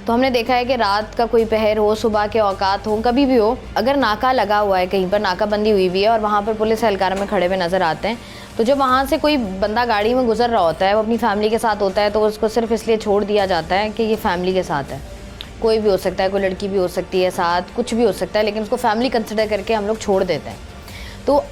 S1: तो हमने देखा है कि रात का कोई पहर हो, सुबह के औकात हो, कभी भी हो, अगर नाका लगा हुआ है, कहीं पर नाकाबंदी हुई हुई है और वहाँ पर पुलिस एहलकार में खड़े हुए नज़र आते हैं, तो जब वहाँ से कोई बंदा गाड़ी में गुजर रहा होता है, वो अपनी फैमिली के साथ होता है, तो उसको सिर्फ इसलिए छोड़ दिया जाता है कि ये फैमिली के साथ है। कोई भी हो सकता है, कोई लड़की भी हो सकती है साथ, कुछ भी हो सकता है, लेकिन उसको फैमिली कंसिडर करके हम लोग छोड़ देते हैं। तो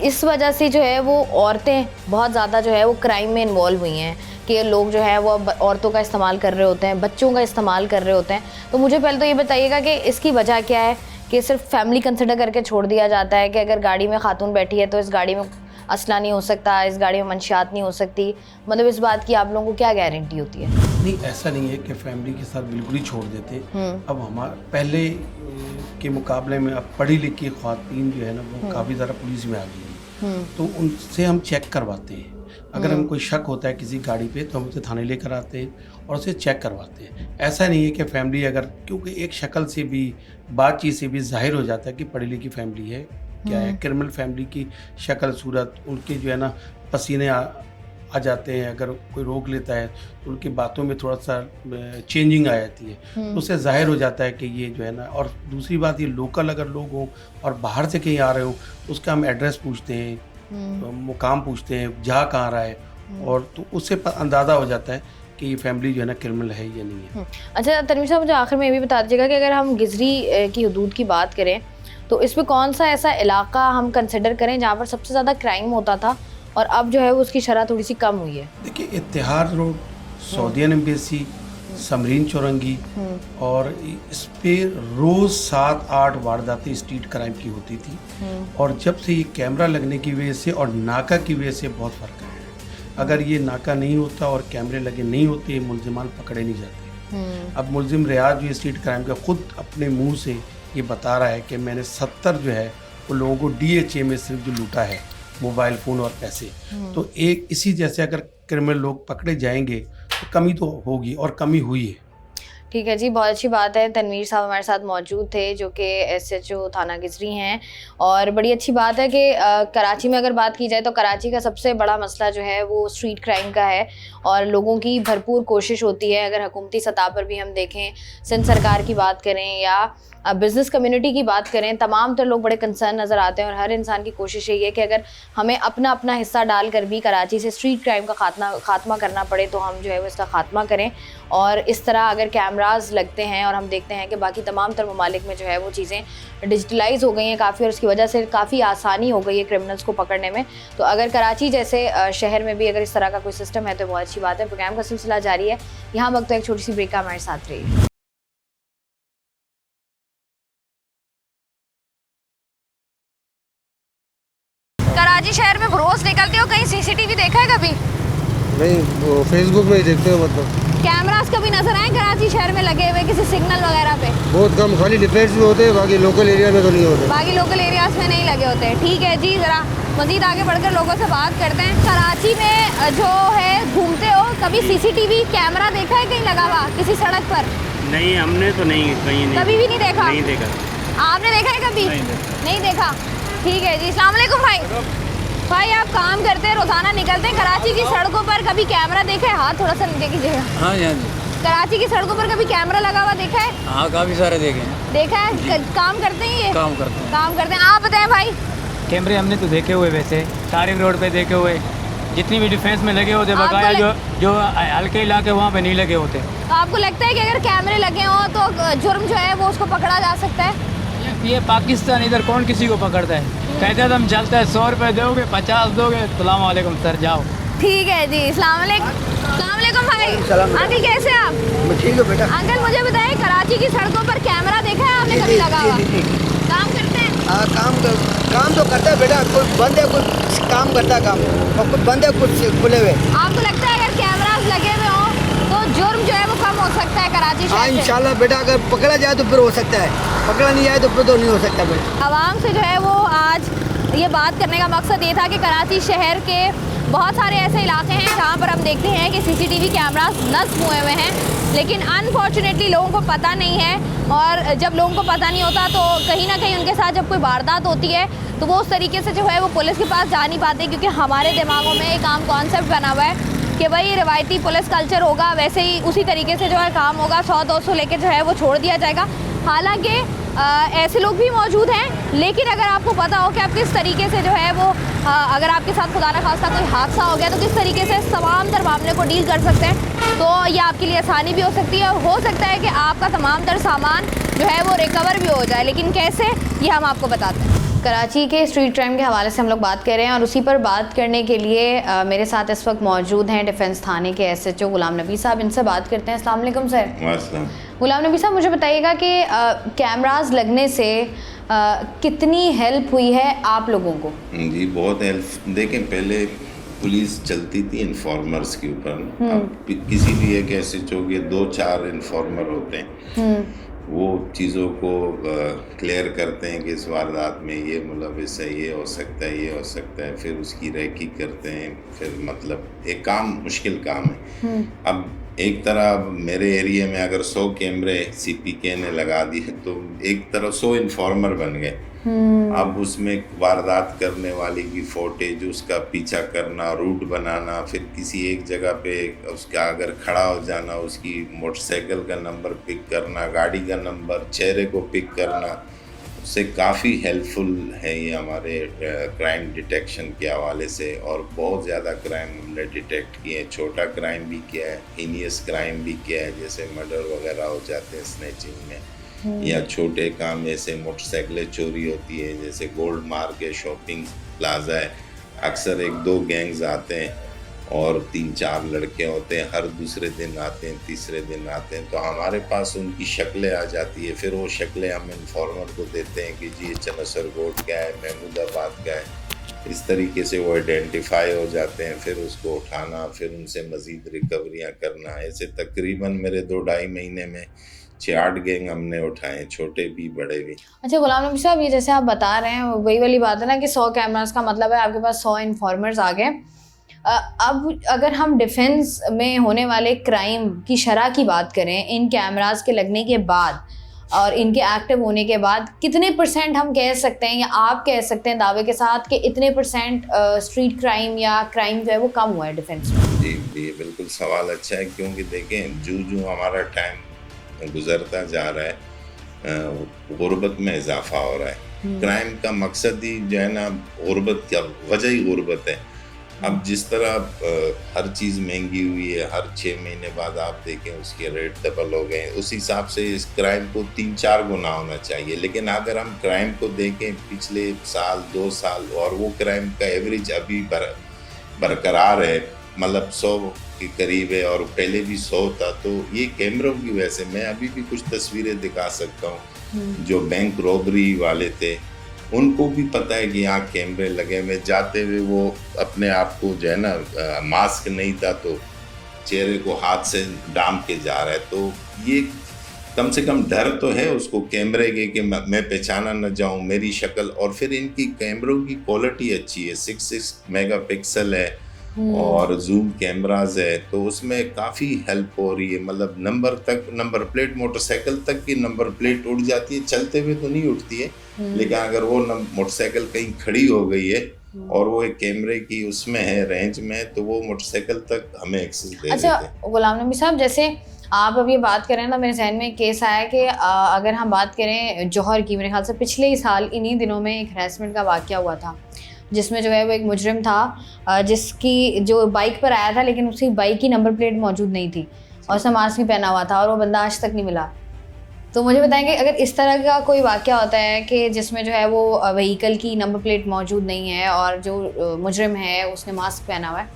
S1: इस वजह से जो है वो औरतें बहुत ज़्यादा जो है वो क्राइम में इन्वॉल्व हुई हैं कि लोग जो है वो औरतों का इस्तेमाल कर रहे होते हैं, बच्चों का इस्तेमाल कर रहे होते हैं। तो मुझे पहले तो ये बताइएगा कि इसकी वजह क्या है कि सिर्फ फैमिली कंसिडर करके छोड़ दिया जाता है कि अगर गाड़ी में खातून बैठी है तो इस गाड़ी में असला नहीं हो सकता, इस गाड़ी में मंशियात नहीं हो सकती, मतलब इस बात की आप लोगों को क्या गारंटी होती है?
S4: नहीं, ऐसा नहीं है कि फैमिली के साथ बिल्कुल ही छोड़ देते। अब हमारे पहले के मुकाबले में अब पढ़ी लिखी ख्वातीन जो है ना वो काफ़ी ज़्यादा पुलिस में आ गई हैं, तो उनसे हम चेक करवाते हैं। अगर हमें कोई शक होता है किसी गाड़ी पे तो हम उसे थाने लेकर आते हैं और उसे चेक करवाते हैं। ऐसा नहीं है कि फैमिली अगर, क्योंकि एक शक्ल से भी, बातचीत से भी जाहिर हो जाता है कि पढ़ी लिखी फैमिली है क्या है। क्रिमिनल फैमिली की शक्ल सूरत, उनके जो है ना पसीने आ जाते हैं, अगर कोई रोक लेता है तो उनकी बातों में थोड़ा सा चेंजिंग आ जाती है, तो उससे जाहिर हो जाता है कि ये जो है ना। और दूसरी बात, ये लोकल अगर लोग हों और बाहर से कहीं आ रहे हों तो उसका हम एड्रेस पूछते हैं, तो मुकाम पूछते हैं, जहाँ कहाँ रहा है, और तो उससे अंदाज़ा हो जाता है कि ये फैमिली जो है ना क्रिमिनल है या नहीं है।
S1: अच्छा तनवीर साहब, मुझे आखिर में ये भी बता दीजिएगा कि अगर हम गिजरी की हदूद की बात करें तो इसमें कौन सा ऐसा इलाका हम कंसिडर करें जहाँ पर सबसे ज़्यादा क्राइम होता था और अब जो है वो उसकी शरह थोड़ी सी कम हुई है?
S4: देखिए, इत्तेहाद रोड, सऊदियन एम्बेसी, समरीन चौरंगी, और इस पे रोज़ 7-8 वारदातें स्ट्रीट क्राइम की होती थी। और जब से ये कैमरा लगने की वजह से और नाका की वजह से बहुत फ़र्क है। अगर ये नाका नहीं होता और कैमरे लगे नहीं होते, मुलजिमान पकड़े नहीं जाते। अब मुलजिम रियाज जो स्ट्रीट क्राइम का खुद अपने मुंह से ये बता रहा है कि मैंने 70 जो है वो लोगों को DHA में सिर्फ जो लूटा है मोबाइल फ़ोन और पैसे। तो एक इसी जैसे अगर क्रिमिनल लोग पकड़े जाएंगे तो कमी तो होगी और कमी हुई है।
S1: ठीक है जी, बहुत अच्छी बात है। तनवीर साहब हमारे साथ मौजूद थे जो कि SHO थाना गिजरी हैं, और बड़ी अच्छी बात है कि कराची में अगर बात की जाए तो कराची का सबसे बड़ा मसला जो है वो स्ट्रीट क्राइम का है, और लोगों की भरपूर कोशिश होती है। अगर हुकूमती सतह पर भी हम देखें, सिंध सरकार की बात करें या बिज़नेस कम्युनिटी की बात करें, तमाम तो लोग बड़े कंसर्न नज़र आते हैं, और हर इंसान की कोशिश यही है कि अगर हमें अपना अपना हिस्सा डालकर भी कराची से स्ट्रीट क्राइम का खात्मा करना पड़े तो हम जो है वो इसका खात्मा करें। और इस तरह अगर कैमरास लगते हैं और हम देखते हैं कि बाकी तमाम तर ममालिक में जो है वो चीज़ें डिजिटलाइज हो गई हैं काफ़ी, और उसकी वजह से काफ़ी आसानी हो गई है क्रिमिनल्स को पकड़ने में। तो अगर कराची जैसे शहर में भी अगर इस तरह का कोई सिस्टम है तो बहुत अच्छी बात है। प्रोग्राम का सिलसिला जारी है, यहाँ वक्त तो एक छोटी सी ब्रेक का हमारे साथ रही। कराची शहर में रोज निकलते हो, कहीं CCTV देखा है कभी?
S5: नहीं, वो फेसबुक में ही देखते हो। मतलब
S1: कैमरास कभी नजर आए कराची शहर में लगे हुए किसी सिग्नल वगैरह पे?
S5: बहुत कम, खाली डिफेंस में होते हैं, बाकी लोकल एरिया में तो नहीं होते।
S1: बाकी लोकल एरियाज में नहीं लगे होते। ठीक है जी, ज़रा मज़ीद आगे बढ़कर लोगों से बात करते हैं। कराची में जो है घूमते हो, कभी CCTV कैमरा देखा है कहीं लगा हुआ किसी सड़क पर?
S6: नहीं, हमने तो नहीं, कहीं नहीं,
S1: कभी भी नहीं देखा?
S6: नहीं देखा।
S1: आपने देखा है कभी? नहीं देखा। ठीक है जी, अस्सलाम वालेकुम भाई। भाई आप काम करते हैं, रोजाना निकलते हैं कराची की सड़कों पर, कभी कैमरा देखा है? हाथ थोड़ा सा नीचे कीजिएगा।
S7: हाँ जी, हाँ जी।
S1: कराची की सड़कों पर कभी कैमरा लगा हुआ देखा है?
S7: हाँ, काफ़ी सारे देखे हैं।
S1: देखा है? काम करते हैं ये?
S7: काम करते हैं।
S1: काम करते हैं। आप बताएं भाई।
S7: कैमरे हमने तो देखे हुए, वैसे तारिक रोड पे देखे हुए, जितनी भी डिफेंस में लगे होते, बकाया जो हल्के इलाके वहाँ पे नहीं लगे होते।
S1: तो आपको लगता है कि अगर कैमरे लगे हों तो जुर्म जो है वो उसको पकड़ा जा सकता है?
S7: ये पाकिस्तान, इधर कौन किसी को पकड़ता है? कहते हैं तुम चलता है 100 रुपये दोगे, 50 दोगे, सलाम वालेकुम सर, जाओ।
S1: ठीक है जी, अस्सलाम वालेकुम भाई। अंकल कैसे हैं आप?
S5: ठीक है बेटा।
S1: अंकल मुझे बताइए, कराची की सड़कों पर कैमरा देखा है आपने कभी लगा हुआ? काम करते हैं?
S5: हाँ, काम तो करता है बेटा। कुछ बंद है, कुछ काम करता है काम, और कुछ बंद है, कुछ खुले हुए।
S1: आपको लगता है अगर कैमरास लगे हुए हों तो जुर्म जो है वो कम हो सकता है कराची शहर
S5: हाँ,
S1: से?
S5: इंशाल्लाह बेटा, अगर पकड़ा जाए तो फिर हो सकता है, पकड़ा नहीं जाए तो फिर तो नहीं हो सकता बेटा।
S1: आवाम से जो है वो आज ये बात करने का मकसद ये था कि कराची शहर के बहुत सारे ऐसे इलाके हैं जहाँ पर हम देखते हैं कि CCTV कैमरास नस्ब हुए हुए हैं, लेकिन अनफॉर्चुनेटली लोगों को पता नहीं है। और जब लोगों को पता नहीं होता तो कहीं ना कहीं उनके साथ जब कोई वारदात होती है तो वो उस तरीके से जो है वो पुलिस के पास जा नहीं पाते, क्योंकि हमारे दिमागों में एक आम कॉन्सेप्ट बना हुआ है कि भाई रिवायती पुलिस कल्चर होगा, वैसे ही उसी तरीके से जो है काम होगा, 100-200 लेके जो है वो छोड़ दिया जाएगा। हालांकि ऐसे लोग भी मौजूद हैं, लेकिन अगर आपको पता हो कि आप किस तरीके से जो है वो अगर आपके साथ खुदा न खास्ता कोई हादसा हो गया तो किस तरीके से तमाम तर मामले को डील कर सकते हैं, तो ये आपके लिए आसानी भी हो सकती है, और हो सकता है कि आपका तमाम तर सामान जो है वो रिकवर भी हो जाए। लेकिन कैसे, ये हम आपको बताते हैं। कराची के स्ट्रीट क्राइम के हवाले से हम लोग बात कर रहे हैं, और उसी पर बात करने के लिए मेरे साथ इस वक्त मौजूद हैं डिफेंस थाने के SHO गुलाम नबी साहब। इनसे बात करते हैं। अस्सलाम वालेकुम सर। गुलाम नबी साहब, मुझे बताइएगा कि कैमरास लगने से कितनी हेल्प हुई है आप लोगों को?
S8: जी, बहुत हेल्प। देखें, पहले पुलिस चलती थी इन्फॉर्मर्स के ऊपर। अब किसी भी एक SHO के 2-4 इन्फॉर्मर होते हैं, वो चीज़ों को क्लियर करते हैं कि इस वारदात में ये मुलविस है, ये हो सकता है, ये हो सकता है, फिर उसकी रेकी करते हैं। फिर मतलब एक काम, मुश्किल काम है। अब एक तरह मेरे एरिया में अगर 100 कैमरे CPK ने लगा दिए तो एक तरह 100 इन्फॉर्मर बन गए। अब उसमें वारदात करने वाले की फोटेज, उसका पीछा करना, रूट बनाना, फिर किसी एक जगह पे उसका अगर खड़ा हो जाना, उसकी मोटरसाइकिल का नंबर पिक करना, गाड़ी का नंबर, चेहरे को पिक करना, उससे काफ़ी हेल्पफुल है ये हमारे क्राइम डिटेक्शन के हवाले से। और बहुत ज़्यादा क्राइम हमने डिटेक्ट किए हैं। छोटा क्राइम भी किया है, हीनियस क्राइम भी किया है, जैसे मर्डर वगैरह हो जाते हैं स्नैचिंग में, या छोटे काम ऐसे मोटरसाइकिलें चोरी होती है, जैसे गोल्ड मार्क है, शॉपिंग प्लाजा है, अक्सर 1-2 गैंग्स आते हैं और 3-4 लड़के होते हैं, हर दूसरे दिन आते हैं, तीसरे दिन आते हैं, तो हमारे पास उनकी शक्लें आ जाती है। फिर वो शक्लें हम इन्फॉर्मर को देते हैं कि जी चनसर कोट का है, महमूदाबाद का है, इस तरीके से वो आइडेंटिफाई हो जाते हैं। फिर उसको उठाना, फिर उनसे मज़ीद रिकवरियाँ करना, ऐसे तकरीबन मेरे 2-2.5 महीने में 6-8 गैंग हमने उठाए, छोटे भी बड़े भी।
S1: अच्छा गुलाम नबी साहब, ये जैसे आप बता रहे हैं वही वाली बात है ना कि 100 कैमरास का मतलब है आपके पास 100 इन्फॉर्मर्स आ गए। अब अगर हम डिफेंस में होने वाले क्राइम की शरह की बात करें इन कैमरास के लगने के बाद और इनके एक्टिव होने के बाद, कितने % हम कह सकते हैं या आप कह सकते हैं दावे के साथ कि इतने % स्ट्रीट क्राइम या क्राइम जो है वो कम हुआ है डिफेंस में?
S8: जी ये बिल्कुल सवाल अच्छा है, क्योंकि देखें जो हमारा टाइम गुजरता जा रहा है गुर्बत में इजाफा हो रहा है। क्राइम का मकसद ही जो है ना गुर्बत का वजह ही गुर्बत है। अब जिस तरह हर चीज़ महंगी हुई है, हर 6 महीने बाद आप देखें उसके रेट डबल हो गए, उस हिसाब से इस क्राइम को 3-4 गुना होना चाहिए। लेकिन अगर हम क्राइम को देखें पिछले साल 2 साल और वो क्राइम का एवरेज अभी बरकरार है, मतलब 100 के करीब है और पहले भी 100 था, तो ये कैमरों की वजह से। मैं अभी भी कुछ तस्वीरें दिखा सकता हूँ, जो बैंक रॉबरी वाले थे उनको भी पता है कि यहाँ कैमरे लगे हुए, जाते हुए वो अपने आप को जो है ना मास्क नहीं था तो चेहरे को हाथ से डाम के जा रहा है। तो ये कम से कम डर तो है उसको कैमरे के कि मैं पहचाना न जाऊँ मेरी शक्ल। और फिर इनकी कैमरों की क्वालिटी अच्छी है, 6 मेगापिक्सल है और जूम कैमराज है, तो उसमें काफ़ी हेल्प हो रही है। मतलब नंबर प्लेट मोटरसाइकिल तक की नंबर प्लेट उड़ जाती है, चलते हुए तो नहीं उठती है, लेकिन अगर वो मोटरसाइकिल कहीं खड़ी हो गई है और वो एक कैमरे की उसमें है रेंज में, तो वो मोटरसाइकिल तक हमें एक्सेस दे देते हैं।
S1: अच्छा गुलाम नबी साहब, जैसे आप अब ये बात करें ना, मेरे जहन में एक केस आया कि अगर हम बात करें जौहर की, मेरे ख्याल से पिछले ही साल इन्हीं दिनों में एक हरासमेंट का वाक़या हुआ था, जिसमें जो है वो एक मुजरिम था जिसकी जो बाइक पर आया था लेकिन उसकी बाइक की नंबर प्लेट मौजूद नहीं थी और उसने मास्क भी पहना हुआ था और वो बंदा आज तक नहीं मिला। तो मुझे बताएंगे अगर इस तरह का कोई वाक़या होता है कि जिसमें जो है वो व्हीकल की नंबर प्लेट मौजूद नहीं है और जो मुजरिम है उसने मास्क पहना हुआ है,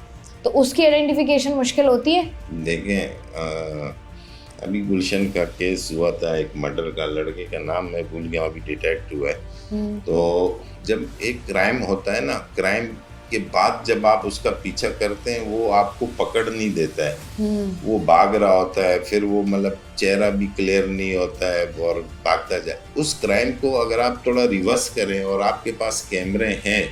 S1: तो उसकी आइडेंटिफिकेशन मुश्किल होती है?
S8: देखें अभी गुलशन का केस हुआ था, एक मर्डर का, लड़के का नाम मैं भूल गया, अभी डिटेक्ट हुआ है। तो जब एक क्राइम होता है ना, क्राइम के बाद जब आप उसका पीछा करते हैं वो आपको पकड़ नहीं देता है, वो भाग रहा होता है, फिर वो मतलब चेहरा भी क्लियर नहीं होता है और भागता जाए। उस क्राइम को अगर आप थोड़ा रिवर्स करें और आपके पास कैमरे हैं,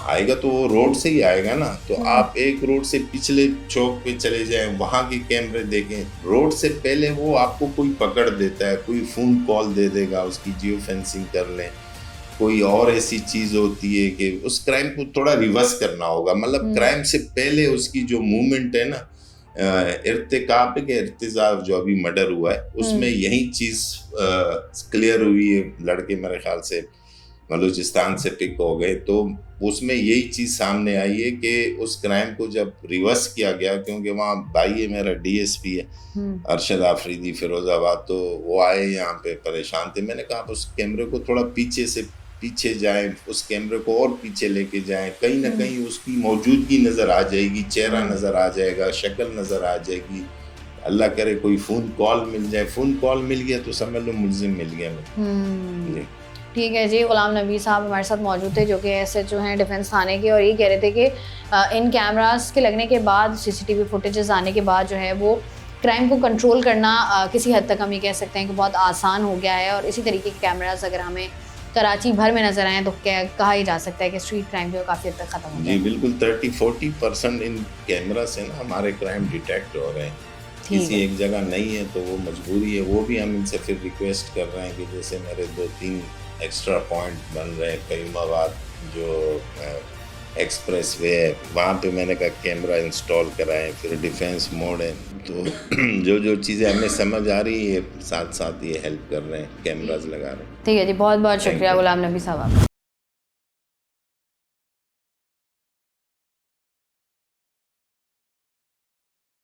S8: आएगा तो वो रोड से ही आएगा ना, तो आप एक रोड से पिछले चौक पे चले जाएं, वहाँ के कैमरे देखें, रोड से पहले वो आपको कोई पकड़ देता है, कोई फ़ोन कॉल दे देगा, उसकी जियो फेंसिंग कर लें, कोई और ऐसी चीज़ होती है कि उस क्राइम को थोड़ा रिवर्स करना होगा। मतलब क्राइम से पहले उसकी जो मूवमेंट है ना, इर्तिकाब के इर्तिजाब जो अभी मर्डर हुआ है उसमें यही चीज़ क्लियर हुई है। लड़के मेरे ख्याल से बलूचिस्तान से पिक हो गए, तो उसमें यही चीज़ सामने आई है कि उस क्राइम को जब रिवर्स किया गया, क्योंकि वहाँ भाई है मेरा DSP है अरशद आफरीदी फिरोज़ाबाद, तो वो आए यहाँ पे परेशान थे। मैंने कहा आप उस कैमरे को थोड़ा पीछे जाएं, उस कैमरे को और पीछे लेके जाएं, कहीं ना कहीं उसकी मौजूदगी नज़र आ जाएगी, चेहरा नज़र आ जाएगा, शक्ल नज़र आ जाएगी। अल्लाह करे कोई फ़ोन कॉल मिल जाए, फ़ोन कॉल मिल गया तो समझ लो मुलजिम मिल गया।
S1: ठीक है जी, गुलाम नबी साहब हमारे साथ मौजूद थे जो कि SHO हैं डिफेंस थाने के, और ये कह रहे थे कि इन कैमरास के लगने के बाद, CCTV फुटेजेस आने के बाद जो है वो क्राइम को कंट्रोल करना किसी हद तक हम ये कह सकते हैं कि बहुत आसान हो गया है। और इसी तरीके के कैमरास अगर हमें कराची भर में नज़र आए तो कहा ही जा सकता है कि स्ट्रीट क्राइम जो है काफ़ी हद तक ख़त्म हो गया।
S8: जी बिल्कुल, 30-40% इन कैमरा से ना हमारे क्राइम डिटेक्ट हो रहे हैं। किसी एक जगह नहीं है तो वो मजबूरी है, वो भी हम इनसे फिर रिक्वेस्ट कर रहे हैं कि जैसे मेरे 2-3 एक्स्ट्रा पॉइंट बन रहे हैं, करीमाबाद जो एक्सप्रेस वे है वहाँ पे मैंने कहा कैमरा इंस्टॉल कराएं, फिर डिफेंस मोड है, तो जो चीज़ें हमें समझ आ रही है साथ साथ ये हेल्प कर रहे हैं, कैमराज लगा रहे हैं।
S1: ठीक है जी, बहुत बहुत शुक्रिया गुलाम नबी साहब आपका।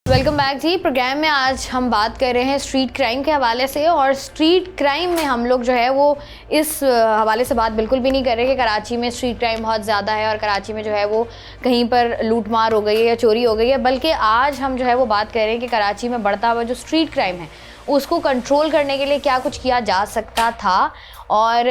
S1: वेलकम बैक जी। प्रोग्राम में आज हम बात कर रहे हैं स्ट्रीट क्राइम के हवाले से, और स्ट्रीट क्राइम में हम लोग जो है वो इस हवाले से बात बिल्कुल भी नहीं कर रहे कि कराची में स्ट्रीट क्राइम बहुत ज़्यादा है और कराची में जो है वो कहीं पर लूट मार हो गई है या चोरी हो गई है, बल्कि आज हम जो है वो बात कर रहे हैं कि कराची में बढ़ता हुआ जो स्ट्रीट क्राइम है उसको कंट्रोल करने के लिए क्या कुछ किया जा सकता था और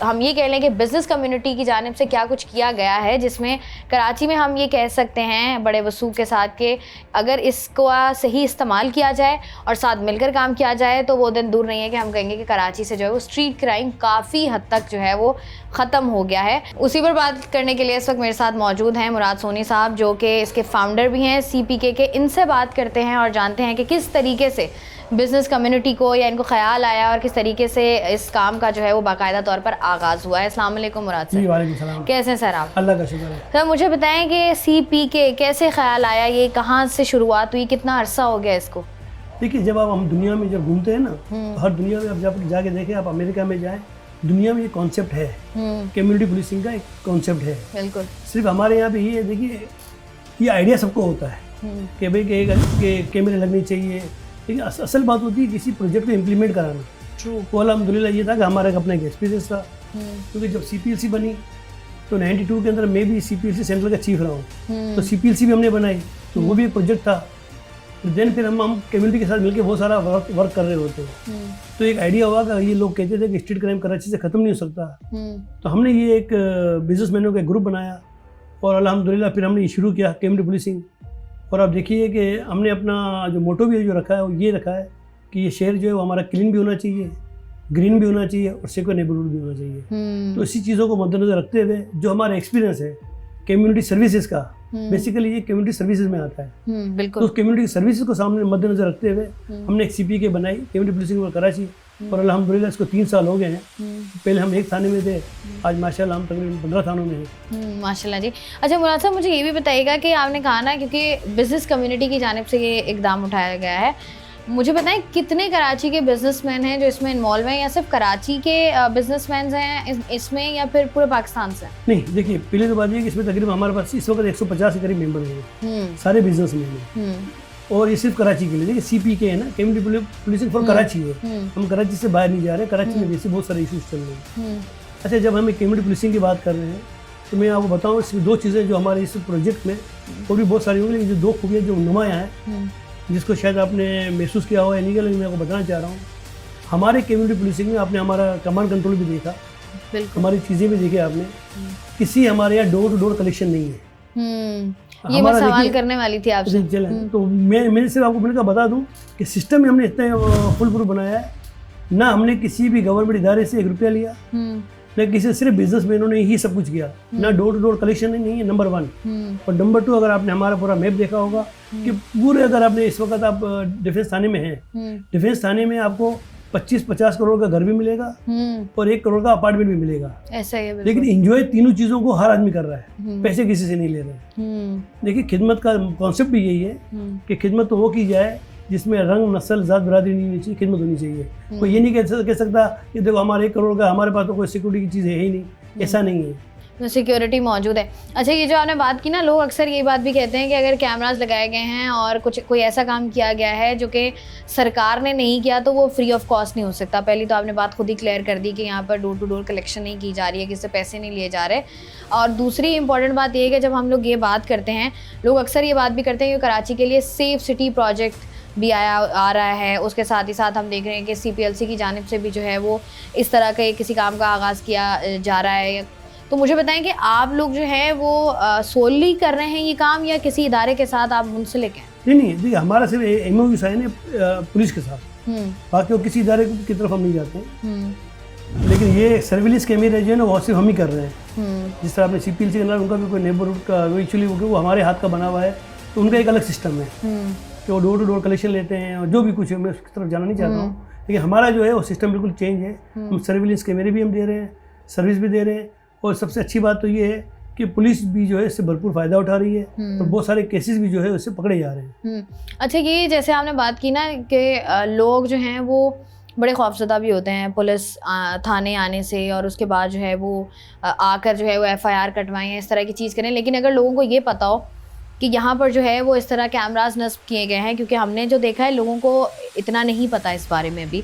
S1: हम ये कह लें कि बिज़नेस कम्युनिटी की जानिब से क्या कुछ किया गया है, जिसमें कराची में हम ये कह सकते हैं बड़े वसूख के साथ कि अगर इसको सही इस्तेमाल किया जाए और साथ मिलकर काम किया जाए तो वो दिन दूर नहीं है कि हम कहेंगे कि कराची से जो है वो स्ट्रीट क्राइम काफ़ी हद तक जो है वो ख़त्म हो गया है। उसी पर बात करने के लिए इस वक्त मेरे साथ मौजूद हैं मुराद सोनी साहब, जो कि इसके फाउंडर भी हैं CPK के। इनसे बात करते हैं और जानते हैं कि किस तरीके से बिज़नेस कम्युनिटी को या इनको ख्याल आया और किस तरीके से इस काम का जो है वो बाकायदा तौर पर आगाज़ हुआ है। अस्सलाम वालेकुम मुराद सर।
S9: वालेकुम सलाम।
S1: कैसे हैं सर आप?
S9: अल्लाह का शुक्र है।
S1: सर मुझे बताएं कि CPK कैसे ख्याल आया, ये कहाँ से शुरुआत हुई, कितना अरसा हो गया इसको?
S9: देखिए, जब आप हम दुनिया में जब घूमते हैं ना, तो हर दुनिया में आप जब जाके देखें, आप अमेरिका में जाएं, दुनिया में ये कॉन्सेप्ट है, कम्युनिटी पुलिसिंग का एक कॉन्सेप्ट है।
S1: बिल्कुल।
S9: सिर्फ हमारे यहाँ पे ये देखिए, ये आइडिया सबको होता है कि भाई के कैमरे लगने चाहिए, लेकिन असल बात होती है किसी प्रोजेक्ट को इम्प्लीमेंट कराना। वो अल्हम्दुलिल्लाह ये था कि हमारा अपना एक एक्सपीरियंस था, क्योंकि जब CPLC बनी तो 92 के अंदर मैं भी CPLC सेंट्रल का चीफ रहा हूँ, तो CPLC भी हमने बनाई, तो वो भी एक प्रोजेक्ट था। देन फिर हम कम्युनिटी के साथ मिलकर बहुत सारा वर्क कर रहे होते हैं। तो एक आइडिया हुआ कि ये लोग कहते थे कि स्ट्रीट क्राइम कराची से ख़त्म नहीं हो सकता, तो हमने ये एक बिजनेसमैनों का ग्रुप बनाया और अल्हम्दुलिल्लाह फिर हमने ये शुरू किया कम्युनिटी पुलिसिंग। और आप देखिए कि हमने अपना जो मोटो भी जो रखा है वो ये रखा है कि ये शहर जो है वो हमारा क्लीन भी होना चाहिए, ग्रीन भी होना चाहिए और सिक्योर नेबरहुड भी होना चाहिए। तो इसी चीज़ों को मद्देनजर रखते हुए जो हमारा एक्सपीरियंस है कम्युनिटी सर्विसेज का, बेसिकली ये कम्युनिटी सर्विसेज में आता है।
S1: बिल्कुल।
S9: तो उस कम्युनिटी सर्विसेज को सामने मद्देनजर रखते हुए हमने एक CPK बनाई, कम्युनिटी पुलिसिंग फॉर कराची, और अल्हम्दुलिल्लाह इसको 3 साल हो गए हैं। पहले हम एक थाने में थे, आज माशाल्लाह हम तकरीबन 15 थानों में हैं।
S1: माशाल्लाह जी। अच्छा मुराद साहब, मुझे ये भी बताइएगा कि आपने कहा ना क्योंकि बिज़नेस कम्युनिटी की जानिब से ये इक़दाम उठाया गया है, मुझे बताएं कितने कराची के बिजनेसमैन हैं जो इसमें इन्वॉल्व हैं, या सिर्फ कराची के बिजनेसमैन हैं इसमें, या फिर पूरे पाकिस्तान से?
S9: नहीं, देखिए पहले तो बात ये कि इसमें तकरीबन हमारे पास इस वक्त 150 के करीब मेंबर हैं, सारे बिजनेसमैन हैं, और ये सिर्फ कराची के लिए। देखिए CPK है ना, कम्युनिटी पुलिसिंग फॉर कराची है, हम कराची से बाहर नहीं जा रहे, कराची में वैसे बहुत सारे इशूज़ चल रहे हैं। अच्छा, जब हम कम्युनिटी पुलिसिंग की बात कर रहे हैं तो मैं आपको बताऊँ इसमें 2 चीज़ें जो हमारे इस प्रोजेक्ट में, और भी बहुत सारी होंगी, लेकिन जो 2 खूबियाँ जो नुमाया हैं जिसको शायद आपने महसूस किया हो या नहीं, लेकिन मैं आपको बताना चाह रहा हूँ। हमारे कम्युनिटी पुलिसिंग में आपने हमारा कमांड कंट्रोल भी देखा, हमारी चीज़ें भी देखी आपने, किसी हमारे यहाँ डोर टू डोर कलेक्शन नहीं है।
S1: ये मैं सवाल करने वाली थी आपसे।
S9: तो मैं सिर्फ आपको मैंने कहा बता दूं कि सिस्टम में हमने इतना फुल प्रूफ बनाया है, ना हमने किसी भी गवर्नमेंट इदारे से 1 रुपया लिया, न किसी, सिर्फ बिजनेसमैनों ने ही सब कुछ किया, ना डोर टू डोर कलेक्शन नहीं है, नंबर 1। और नंबर 2, अगर आपने हमारा पूरा मैप देखा होगा कि पूरे, अगर आपने इस वक्त आप डिफेंस थाने में हैं, डिफेंस थाने में आपको 25-50 करोड़ का घर भी मिलेगा और 1 करोड़ का अपार्टमेंट भी मिलेगा।
S1: ऐसा ही है,
S9: लेकिन एंजॉय तीनों चीज़ों को हर आदमी कर रहा है, पैसे किसी से नहीं ले रहे। देखिए, खिदमत का कॉन्सेप्ट भी यही है कि खिदमत तो वो की जाए जिसमें रंग, नस्ल, जात, बरादरी नहीं होनी चाहिए, खिदमत होनी चाहिए। कोई ये नहीं कह सकता कि देखो हमारे 1 करोड़ का, हमारे पास तो कोई सिक्योरिटी की चीज़ है ही नहीं, ऐसा नहीं है।
S1: सिक्योरिटी मौजूद है। अच्छा, ये जो आपने बात की ना, लोग अक्सर ये बात भी कहते हैं कि अगर कैमरास लगाए गए हैं और कोई ऐसा काम किया गया है जो कि सरकार ने नहीं किया तो वो फ्री ऑफ कॉस्ट नहीं हो सकता। पहली तो आपने बात खुद ही क्लियर कर दी कि यहाँ पर डोर टू डोर कलेक्शन नहीं की जा रही है, किसी से पैसे नहीं लिए जा रहे। और दूसरी इंपॉर्टेंट बात ये है कि जब हम लोग ये बात करते हैं, लोग अक्सर ये बात भी करते हैं कि कराची के लिए सेफ सिटी प्रोजेक्ट भी आ रहा है। उसके साथ ही साथ हम देख रहे हैं कि CPLC की जानिब से भी जो है वो इस तरह के किसी काम का आगाज़ किया जा रहा है। तो मुझे बताएं कि आप लोग जो है वो सोली कर रहे हैं ये काम, या किसी इदारे के साथ आप मुंसलिक हैं?
S9: नहीं, देखिए हमारा सिर्फ MOU साइन है पुलिस के साथ, बाकी किसी इदारे की तरफ हम नहीं जाते हैं। लेकिन ये सर्विलेंस कैमरे जो है ना, वो सिर्फ हम ही कर रहे हैं। जिस तरह आपने CPLC के अंदर उनका भी कोई नेबरहुड का, वो एक्चुअली वो हमारे हाथ का बना हुआ है, तो उनका एक अलग सिस्टम है कि वो डोर टू डोर कलेक्शन लेते हैं, और जो भी कुछ है, मैं उसकी तरफ जाना नहीं चाहता हूँ, लेकिन हमारा जो है वो सिस्टम बिल्कुल चेंज है। हम सर्विलेंस कैमरे भी हम दे रहे हैं, सर्विस भी दे रहे हैं, और सबसे अच्छी बात तो ये है कि पुलिस भी जो है इससे भरपूर फ़ायदा उठा रही है, और बहुत सारे केसेस भी जो है उससे पकड़े जा रहे हैं।
S1: अच्छा, ये जैसे आपने बात की ना कि लोग जो हैं वो बड़े खौफज़दा भी होते हैं पुलिस थाने आने से, और उसके बाद जो है वो आकर जो है वो FIR कटवाएं, इस तरह की चीज़ करें। लेकिन अगर लोगों को ये पता हो कि यहाँ पर जो है वो इस तरह कैमरास नस्ब किए गए हैं, क्योंकि हमने जो देखा है लोगों को इतना नहीं पता इस बारे में भी,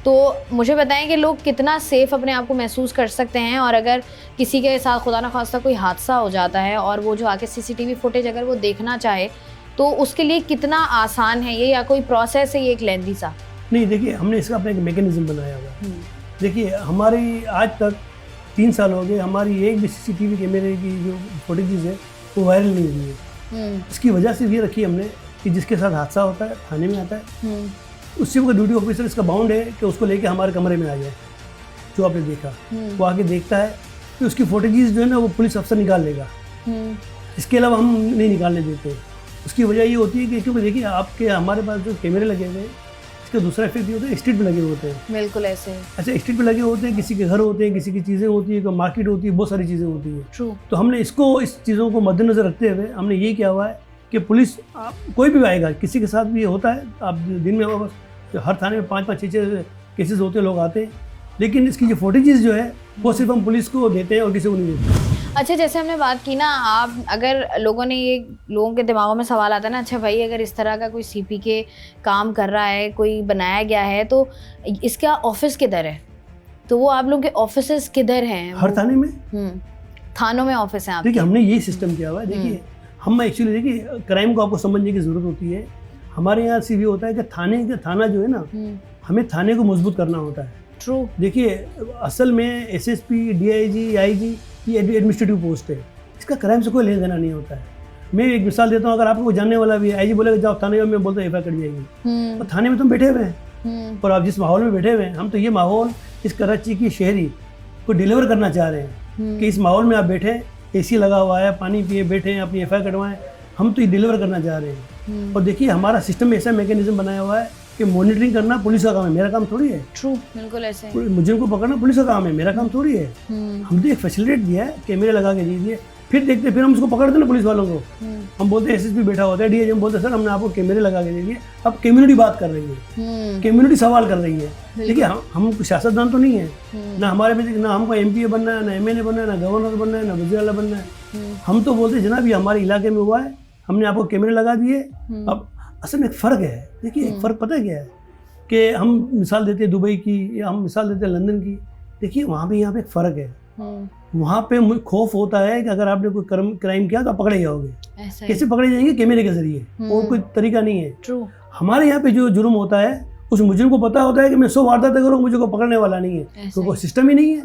S1: तो मुझे बताएं कि लोग कितना सेफ़ अपने आप को महसूस कर सकते हैं, और अगर किसी के साथ खुदा न खास्ता कोई हादसा हो जाता है और वो जो आके CCTV फुटेज अगर वो देखना चाहे तो उसके लिए कितना आसान है ये, या कोई प्रोसेस है ये एक लेंथी सा?
S9: नहीं, देखिए हमने इसका अपना एक मैकेनिज्म बनाया हुआ है देखिए हमारी आज तक 3 साल हो गए, हमारी एक भी CCTV कैमरे की जो फुटेजेस है वो वायरल नहीं हुई है। इसकी वजह से ये रखी हमने कि जिसके साथ हादसा होता है थाने में आता है, उससे वो ड्यूटी ऑफिसर इसका बाउंड है कि उसको लेके हमारे कमरे में आ जाए। जो आपने देखा वो आके देखता है कि उसकी फुटेजेस जो है ना वो पुलिस अफसर निकाल लेगा, इसके अलावा हम नहीं निकालने देते। उसकी वजह ये होती है कि क्योंकि देखिए आपके हमारे पास जो कैमरे लगे हुए हैं, इसका दूसरा इफेक्ट ये होता है स्ट्रीट पे लगे होते हैं।
S1: बिल्कुल ऐसे।
S9: अच्छा, स्ट्रीट पे लगे होते हैं, किसी के घर होते हैं, किसी की चीज़ें होती है, कोई मार्केट होती है, बहुत सारी चीज़ें होती है।
S1: ट्रू।
S9: तो हमने इस चीज़ों को मद्देनजर रखते हुए हमने ये किया हुआ है कि पुलिस कोई भी आएगा, किसी के साथ भी ये होता है, आप दिन में बस हर थाने में 5-5, 6-6 केसेस होते हैं, लोग आते हैं, लेकिन इसकी जो फुटेजेस जो है वो सिर्फ हम पुलिस को देते हैं और किसी को नहीं देते।
S1: अच्छा, जैसे हमने बात की ना, आप अगर लोगों के दिमागों में सवाल आता है ना, अच्छा भाई अगर इस तरह का कोई CP के काम कर रहा है, कोई बनाया गया है, तो इसका ऑफिस किधर है? तो वो आप लोगों के ऑफिसेस किधर हैं?
S9: हर थाने में,
S1: थानों में ऑफिस हैं आपके?
S9: देखिए हमने यही सिस्टम किया हुआ है। देखिए हम एक्चुअली देखिए क्राइम को आपको समझने की ज़रूरत होती है। हमारे यहाँ से भी होता है कि थाना जो है ना, हमें थाने को मजबूत करना होता है।
S1: ट्रू। देखिए
S9: असल में SSP, DIG, IG ये एडमिनिस्ट्रेटिव पोस्ट है, इसका क्राइम से कोई लेना देना नहीं होता है। मैं एक मिसाल देता हूँ, अगर आपको जानने वाला भी है, IG बोलेगा जाओ थाने में, बोलता है FIR कट जाएगी। और थाने में तो हम बैठे हुए हैं, और आप जिस माहौल में बैठे हुए हैं, हम तो ये माहौल इस कराची की शहरी को डिलीवर करना चाह रहे हैं कि इस माहौल में आप बैठे, AC लगा हुआ है, पानी पिए, बैठे, अपनी FIR कटवाएं, हम तो ये डिलीवर करना चाह रहे हैं। और देखिए हमारा सिस्टम में ऐसा मैकेनिज्म बनाया हुआ है कि मॉनिटरिंग करना पुलिस का काम है, मेरा काम थोड़ी है।
S1: ट्रू, बिल्कुल ऐसे।
S9: मुझे को पकड़ना पुलिस का काम है, मेरा काम थोड़ी है। हमने एक फैसिलिटेट दिया है, कैमरे लगा के दीजिए, फिर देखते, फिर हम उसको पकड़ते ना पुलिस वालों को। हम बोलते हैं SSP बैठा होता है, DIG, हम बोलते हैं सर हमने आपको कैमरे लगा के दे दिए। अब कम्युनिटी बात कर रही है, कम्युनिटी सवाल कर रही है। देखिए हम सियासतदान तो नहीं है ना, हमारे में ना हमको MPA बनना है, ना MLA बनना है, ना गवर्नर बनना है, ना वज़ीर-ए-आला बनना है। हम तो बोलते हैं जनाब ये हमारे इलाके में हुआ है, हमने आपको कैमरे लगा दिए। अब असल में एक फ़र्क है, देखिए एक फ़र्क पता है क्या है कि हम मिसाल देते हैं दुबई की, या हम मिसाल देते हैं लंदन की। देखिए वहाँ पे यहाँ पे एक फ़र्क है। वहाँ पे खौफ होता है कि अगर आपने कोई क्राइम किया तो आप पकड़े जाओगे। कैसे पकड़े जाएंगे? कैमरे के जरिए, और कोई तरीका नहीं है।
S1: ट्रू।
S9: हमारे यहाँ पे जो जुर्म होता है उस मुजरिम को पता होता है कि मैं 100 वारदातें करूँ, मुझे को पकड़ने वाला नहीं है, तो कोई सिस्टम ही नहीं है।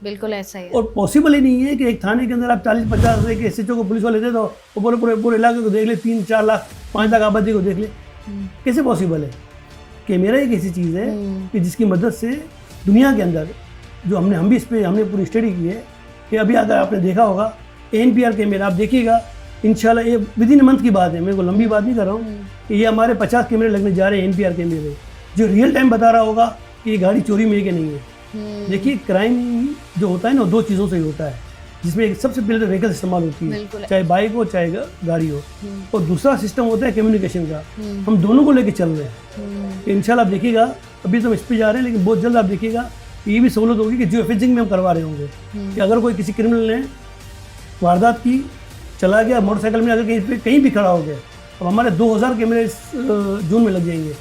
S1: बिल्कुल ऐसा ही है।
S9: और पॉसिबल ही नहीं है कि एक थाने के अंदर आप 40-50 एक SHO को पुलिस वाले दे दो, वो पूरे इलाके को देख ले, 3-4 लाख 5 लाख आबादी को देख ले, कैसे पॉसिबल है? कैमरा एक ऐसी चीज़ है कि जिसकी मदद से दुनिया के अंदर जो हम भी इस पर हमने पूरी स्टडी की है कि अभी अगर आपने देखा होगा ANPR कैमरा, आप देखिएगा इंशाल्लाह, ये विदिन मंथ की बात है, मेरे को लंबी बात नहीं कर रहा हूँ, कि ये हमारे 50 कैमरे लगने जा रहे हैं ANPR कैमरे, जो रियल टाइम बता रहा होगा कि ये गाड़ी चोरी में है कि नहीं है। देखिए क्राइम जो होता है ना, 2 चीज़ों से ही होता है, जिसमें सबसे पहले तो व्हीकल इस्तेमाल होती है, चाहे बाइक हो चाहे गाड़ी हो, और दूसरा सिस्टम होता है कम्युनिकेशन का। हम दोनों को लेके चल रहे हैं। इंशाल्लाह आप देखिएगा, अभी तो हम इस पर जा रहे हैं, लेकिन बहुत जल्द आप देखिएगा ये भी सहूलत होगी कि जियो फेंसिंग में हम करवा रहे होंगे कि अगर कोई किसी क्रिमिनल ने वारदात की, चला गया मोटरसाइकिल में, अगर कहीं भी खड़ा हो गया, अब हमारे 2000 कैमरे जून में लग जाएंगे।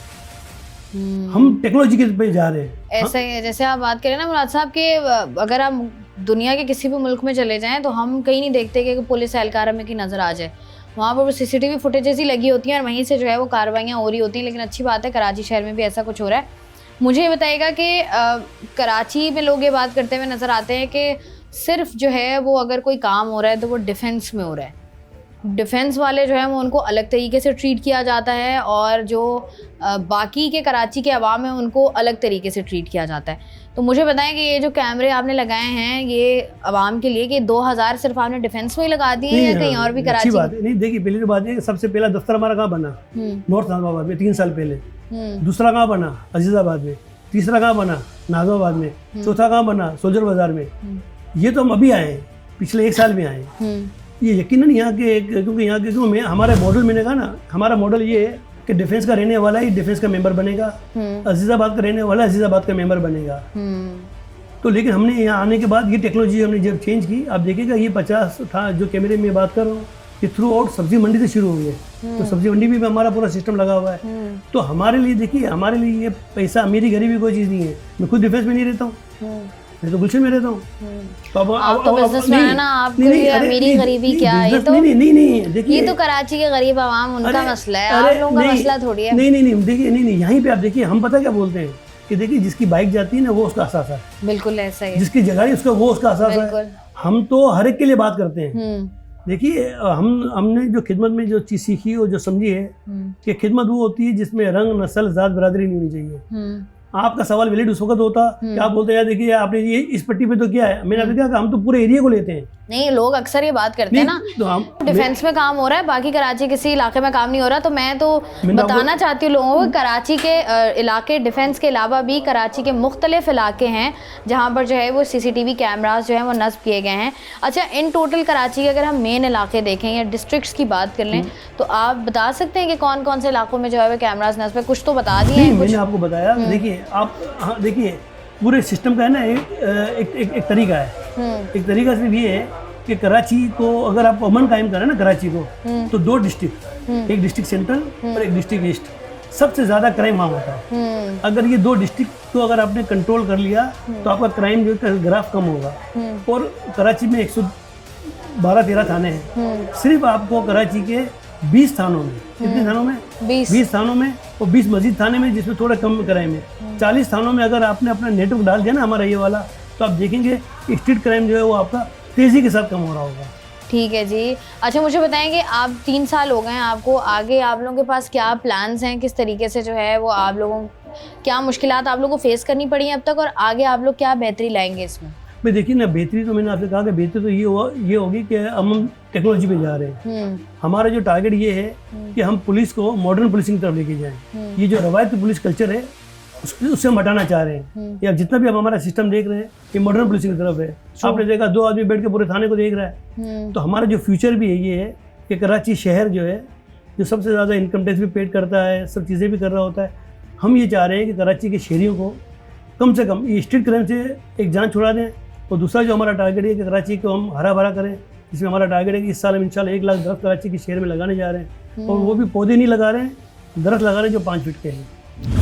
S9: हम टेक्नोलॉजी के पे जा रहे हैं।
S1: ऐसा ही है, जैसे आप बात करें ना मुराद साहब के, अगर आप दुनिया के किसी भी मुल्क में चले जाएं तो हम कहीं नहीं देखते कि पुलिस एहलकार में की नज़र आ जाए। वहाँ पर CCTV फुटेजेस ही लगी होती हैं और वहीं से जो है वो कार्रवाइयाँ हो रही होती हैं। लेकिन अच्छी बात है कराची शहर में भी ऐसा कुछ हो रहा है। मुझे ये बताइएगा कि कराची में लोग ये बात करते हुए नज़र आते हैं कि सिर्फ जो है वो अगर कोई काम हो रहा है तो वो डिफेंस में हो रहा है, डिफेंस वाले जो है वो उनको अलग तरीके से ट्रीट किया जाता है, और जो बाकी के कराची के अवाम है उनको अलग तरीके से ट्रीट किया जाता है। तो मुझे बताएं कि ये जो कैमरे आपने लगाए हैं ये अवाम के लिए, कि 2000 सिर्फ आपने डिफेंस में ही लगा दिए या कहीं और भी कराची?
S9: अच्छी बात है। नहीं देखिए, पहली तो बात है कि सबसे पहला दफ्तर हमारा कहाँ बना? नॉर्थ नाज़िमाबाद में 3 साल पहले। दूसरा कहाँ बना? अजीज़ाबाद में। तीसरा कहाँ बना? नाज़िमाबाद में। चौथा कहाँ बना? सोल्जर बाजार में। ये तो हम अभी आए हैं, पिछले 1 साल में आए हैं। ये यकीनन यहाँ के, क्योंकि यहाँ के हमारे मॉडल, मैंने कहा ना हमारा मॉडल ये है कि डिफेंस का रहने वाला ही डिफेंस का मेंबर बनेगा, अजीज़ाबाद का रहने वाला अजीज़ाबाद का मेंबर बनेगा। तो लेकिन हमने यहाँ आने के बाद ये टेक्नोलॉजी हमने जब चेंज की, आप देखिएगा ये 50 था जो कैमरे में बात कर रहा हूँ, ये थ्रू आउट सब्जी मंडी से शुरू हुए। तो सब्जी मंडी में भी हमारा पूरा सिस्टम लगा हुआ है। तो हमारे लिए देखिए, हमारे लिए ये पैसा अमीरी गरीबी कोई चीज़ नहीं है। मैं खुद डिफेंस में नहीं रहता हूँ, मैं तो गुलशन में रहता हूँ।
S1: तो आप तो बिजनेसमैन है ना, आपको ये अमीरी गरीबी क्या है? ये तो
S9: नहीं देखिए,
S1: ये तो कराची के गरीब आवाम उनका मसला है, आप लोगों का मसला थोड़ी है।
S9: नहीं देखिए, नहीं यहाँ पे आप देखिए, हम पता क्या बोलते हैं कि कि देखिए जिसकी बाइक जाती है ना वो उसका असासा है,
S1: बिल्कुल ऐसा ही,
S9: जिसकी जगह है उसका वो उसका असासा है। हम तो हर एक के लिए बात करते हैं। देखिए हमने जो खिदमत में जो चीज़ सीखी और जो समझी है कि खिदमत वो होती है जिसमें रंग, नस्ल, जात, बरादरी नहीं होनी चाहिए। आपका सवाल वैलिड उस वक्त होता कि आप बोलते हैं यार देखिए आपने ये इस पट्टी पे तो क्या है, मैंने आपने कहा हम तो पूरे एरिया को लेते हैं।
S1: नहीं, लोग अक्सर ये बात करते हैं ना, तो डिफेंस में काम हो रहा है, बाकी कराची किसी इलाके में काम नहीं हो रहा। तो मैं तो बताना चाहती हूँ लोगों को, कराची के इलाके डिफेंस के अलावा भी कराची के मुख्तलिफ इलाके हैं जहाँ पर जो है वो CCTV कैमरास जो है वो नस्ब किए गए हैं। अच्छा, इन टोटल कराची के अगर हम मेन इलाके देखें या डिस्ट्रिक्ट्स की बात कर लें तो आप बता सकते हैं कि कौन कौन से इलाकों में जो है वो कैमरास नस्ब है? कुछ तो बता दिए हैं।
S9: मैंने आपको बताया, देखिए आप, हाँ देखिए पूरे सिस्टम का है ना एक तरीका है। एक तरीका सिर्फ ये है कि कराची को अगर आप अमन कायम करें ना कराची को, तो 2 डिस्ट्रिक्ट, एक डिस्ट्रिक्ट सेंट्रल और एक डिस्ट्रिक्ट ईस्ट, सबसे ज़्यादा क्राइम वहाँ होता है। अगर ये 2 डिस्ट्रिक्ट को अगर आपने कंट्रोल कर लिया तो आपका क्राइम जो है ग्राफ कम होगा। और कराची में 112-13 थाने हैं। सिर्फ आपको कराची के 20 थानों में, कितने थानों में? 20 थानों में, और 20 मस्जिद थाने में जिसमें थोड़ा कम क्राइम है। 40 थानों में अगर आपने अपना नेटवर्क डाल दिया ना हमारा ये वाला, तो आप देखेंगे स्ट्रीट क्राइम जो है वो आपका तेज़ी के साथ कम हो रहा होगा।
S1: ठीक है जी। अच्छा, मुझे बताएं कि आप 3 साल हो गए हैं आपको, आगे आप लोगों के पास क्या प्लान्स हैं, किस तरीके से जो है वो आप लोगों क्या मुश्किलात आप लोगों को फेस करनी पड़ी हैं अब तक, और आगे आप लोग क्या बेहतरी लाएंगे इसमें?
S9: भाई देखिए ना, बेहतरी तो मैंने आपसे कहा कि बेहतरी तो ये होगी कि हम टेक्नोलॉजी पे जा रहे हैं। हमारा जो टारगेट ये है कि हम पुलिस को मॉडर्न पुलिसिंग की तरफ लेके जाएं। ये जो रवायती पुलिस कल्चर है उससे हम हटाना चाह रहे हैं। या जितना भी अब हमारा सिस्टम देख रहे हैं ये मॉडर्न पुलिसिंग की तरफ है। आपने देखा 2 आदमी बैठ के पूरे थाने को देख रहा है। तो हमारा जो फ्यूचर भी है ये है कि कराची शहर जो है, जो सबसे ज़्यादा इनकम टैक्स भी पेड करता है, सब चीज़ें भी कर रहा होता है, हम ये चाह रहे हैं कि कराची के शहरियों को कम से कम ये स्ट्रीट क्राइम से एक जान छुड़ा दें। और दूसरा जो हमारा टारगेट है कि कराची को हम हरा भरा करें, इसमें हमारा टारगेट है कि इस साल हम इंशाल्लाह 1 लाख दरख्त कराची के शहर में लगाने जा रहे हैं। और वो भी पौधे नहीं लगा रहे हैं, दरख्त लगा रहे हैं जो 5 फीट के हैं।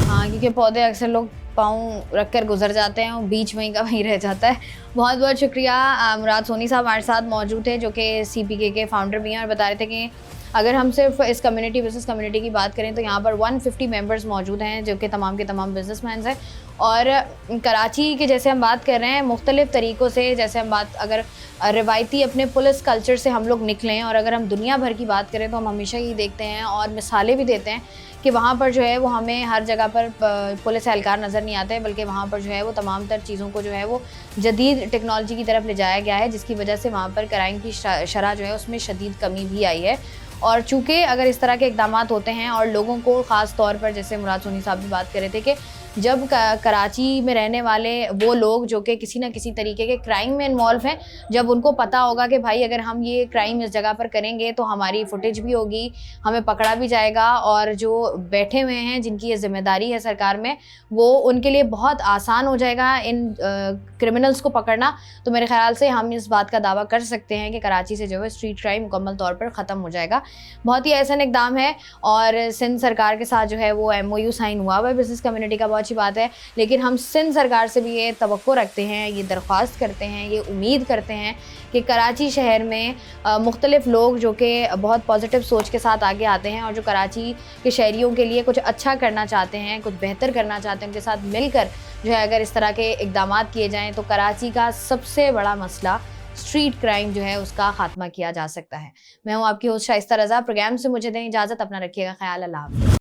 S1: हाँ, क्योंकि पौधे अक्सर लोग पाँव रख कर गुजर जाते हैं और बीच वहीं का वहीं रह जाता है। बहुत बहुत शुक्रिया। मुराद सोनी साहब हमारे साथ मौजूद थे, जो कि CPK के फाउंडर भी हैं, और बता रहे थे कि अगर हम सिर्फ इस कम्युनिटी बिजनेस कम्युनिटी की बात करें तो यहाँ पर 150 मेंबर्स मौजूद हैं जो कि तमाम के तमाम बिजनेसमैन हैं। और कराची के जैसे हम बात कर रहे हैं मुख्तलिफ तरीक़ों से, जैसे हम बात अगर रिवायती अपने पुलिस कल्चर से हम लोग निकलें, और अगर हम दुनिया भर की बात करें तो हम हमेशा ही देखते हैं और मिसालें भी देते हैं कि वहाँ पर जो है वो हमें हर जगह पर पुलिस एहलकार नज़र नहीं आते, बल्कि वहाँ पर जो है वो तमाम तर चीज़ों को जो है वो जदीद टेक्नोलॉजी की तरफ ले जाया गया है, जिसकी वजह से वहाँ पर क्राइम की शरह जो है उसमें शदीद कमी भी आई है। और चूँकि अगर इस तरह के इक़दाम होते हैं और लोगों को ख़ास तौर पर, जैसे मुराद सोनी साहब भी बात कर रहे थे कि जब कराची में रहने वाले वो लोग जो कि किसी न किसी तरीके के क्राइम में इन्वॉल्व हैं, जब उनको पता होगा कि भाई अगर हम ये क्राइम इस जगह पर करेंगे तो हमारी फुटेज भी होगी, हमें पकड़ा भी जाएगा, और जो बैठे हुए हैं जिनकी ये जिम्मेदारी है सरकार में, वो उनके लिए बहुत आसान हो जाएगा इन क्रिमिनल्स को पकड़ना। तो मेरे ख्याल से हम इस बात का दावा कर सकते हैं कि कराची से जो है स्ट्रीट क्राइम मुकम्मल तौर पर ख़त्म हो जाएगा। बहुत ही ऐसा इक़दाम है, और सिंध सरकार के साथ जो है वो MOU साइन हुआ हुआ है बिज़नेस कम्युनिटी का, बहुत अच्छी बात है। लेकिन हम सिंध सरकार से भी ये तवक्को रखते हैं, ये दरख्वास्त करते हैं, ये उम्मीद करते हैं कि कराची शहर में मुख्तलिफ लोग जो कि बहुत पॉजिटिव सोच के साथ आगे आते हैं और जो कराची के शहरियों के लिए कुछ अच्छा करना चाहते हैं, कुछ बेहतर करना चाहते हैं, उनके साथ मिलकर जो है अगर इस तरह के इक़दाम किए जाएँ तो कराची का सबसे बड़ा मसला स्ट्रीट क्राइम जो है उसका खात्मा किया जा सकता है। मैं हूँ आपकी होस्ट शाइस्ता रज़ा। प्रोग्राम से मुझे दें इजाज़त, अपना रखिएगा ख्याल। अल्लाह हाफ़िज़।